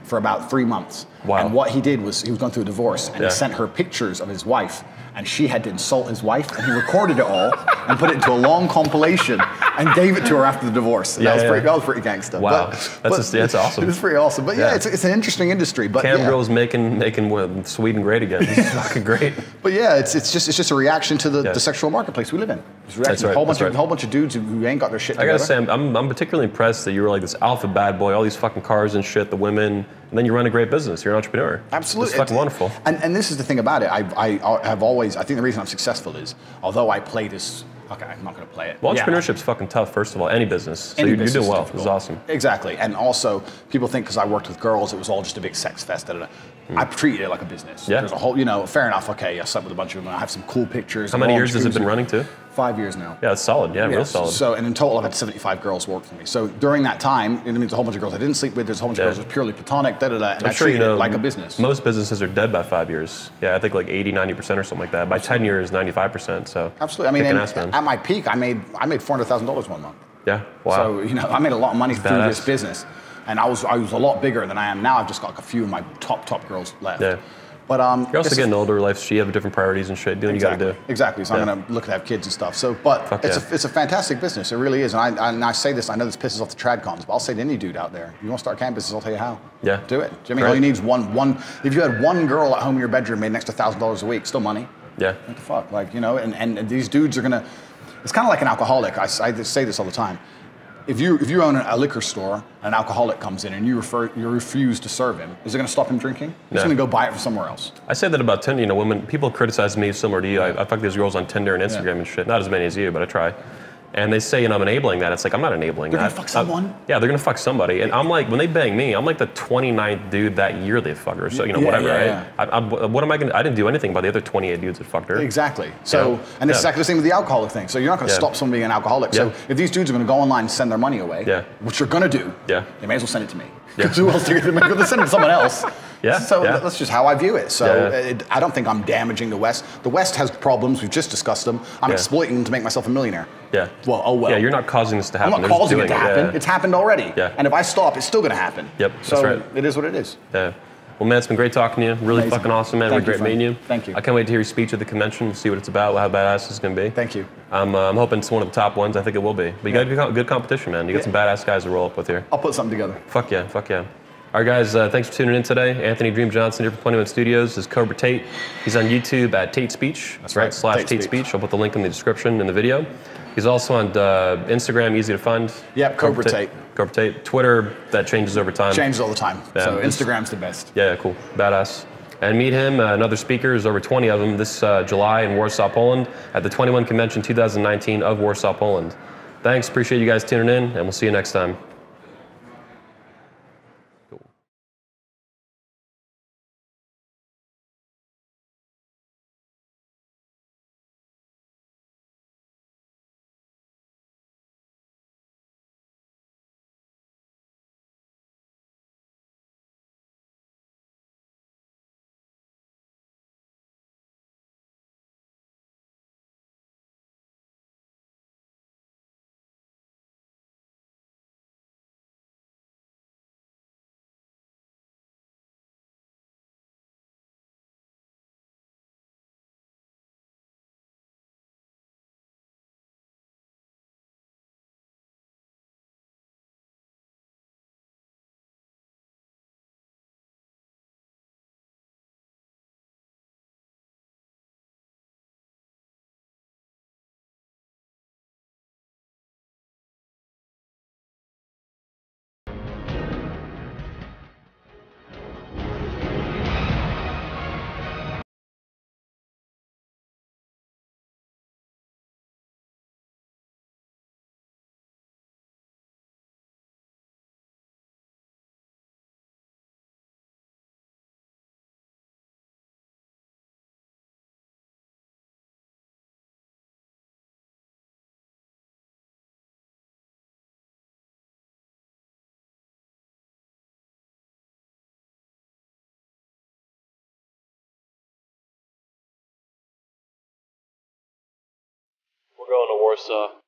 for about 3 months. Wow. And what he did was he was going through a divorce, and he sent her pictures of his wife, and she had to insult his wife, and he recorded it all and put it into a long compilation and gave it to her after the divorce. And that was pretty gangster. Wow, that's awesome. It's pretty awesome. But it's an interesting industry. But cam girls making Sweden great again. This is fucking great. But yeah, it's just a reaction to the sexual marketplace we live in. It's a reaction to a whole bunch of dudes who ain't got their shit together. I gotta say, I'm particularly impressed that you were like this alpha bad boy, all these fucking cars and shit, the women, and then you run a great business. You're an entrepreneur. Absolutely. It's fucking wonderful. And this is the thing about it. I have always, I think the reason I'm successful is, although I play this, okay, I'm not going to play it. Well, entrepreneurship's fucking tough, first of all, any business. So you're doing well. It's awesome. Exactly. And also, people think because I worked with girls, it was all just a big sex fest. I treated it like a business. Yeah. There's a whole, fair enough, okay, I slept with a bunch of them. I have some cool pictures. How many years has it been running to? 5 years now. Yeah, it's solid. Yeah, real solid. So, and in total, I've had 75 girls work for me. So during that time, it means a whole bunch of girls I didn't sleep with. There's a whole bunch of girls that was purely platonic, and I treated it like a business. Most businesses are dead by 5 years. Yeah, I think like 80, 90% or something like that. By 10 years, 95%. So absolutely. I mean, at my peak, I made $400,000 one month. Yeah. Wow. So I made a lot of money through this business, and I was a lot bigger than I am now. I've just got like a few of my top girls left. Yeah. But you're also getting older. Life, you have different priorities and shit. Doing what you got to do. Exactly. So I'm going to look to have kids and stuff. So, but it's a fantastic business. It really is. And I say this. I know this pisses off the trad cons, but I'll say to any dude out there, you want to start a camp business? I'll tell you how. Yeah. Do it. Do you know what I mean? All you need is one. If you had one girl at home in your bedroom made an extra $1,000 a week, still money. Yeah. What the fuck? Like, and these dudes are gonna. It's kind of like an alcoholic. I say this all the time. If you own a liquor store, an alcoholic comes in and you refuse to serve him, is it going to stop him drinking? He's going to go buy it from somewhere else. I say that about Tinder. Women, people criticize me similar to you. I fuck these girls on Tinder and Instagram and shit. Not as many as you, but I try. And they say, I'm enabling that. It's like, I'm not enabling that. They're going to fuck someone? Yeah, they're going to fuck somebody. And I'm like, when they bang me, I'm like the 29th dude that year they fucked her. So, whatever, right? What am I going to, I didn't do anything by the other 28 dudes that fucked her. Exactly. So, and it's exactly the same with the alcoholic thing. So you're not going to stop someone being an alcoholic. So if these dudes are going to go online and send their money away, which you're going to do, they may as well send it to me. Because who else are they going to send it to someone else? So that's just how I view it. So I don't think I'm damaging the West. The West has problems. We've just discussed them. I'm exploiting them to make myself a millionaire. Yeah. Well, oh well. Yeah, you're not causing this to happen. I'm not causing it to happen. It's happened already. Yeah. And if I stop, it's still going to happen. Yep. So that's right. It is what it is. Yeah. Well, man, it's been great talking to you. Really fucking awesome, man. Really great meeting you. Thank you. I can't wait to hear your speech at the convention, see what it's about, how badass it's going to be. Thank you. I'm hoping it's one of the top ones. I think it will be. But you got good competition, man. You got some badass guys to roll up with here. I'll put something together. Fuck yeah. Fuck yeah. All right, guys, thanks for tuning in today. Anthony Dream Johnson here from 21 Studios is Cobra Tate. He's on YouTube at Tate Speech. That's right. / Tate Speech. I'll put the link in the description in the video. He's also on Instagram, easy to find. Yep, Cobra Tate. Cobra Tate. Twitter, that changes over time. Changes all the time. So Instagram's the best. Yeah, cool. Badass. And meet him, another speaker, there's over 20 of them this July in Warsaw, Poland at the 21 Convention 2019 of Warsaw, Poland. Thanks, appreciate you guys tuning in, and we'll see you next time. We're going to Warsaw.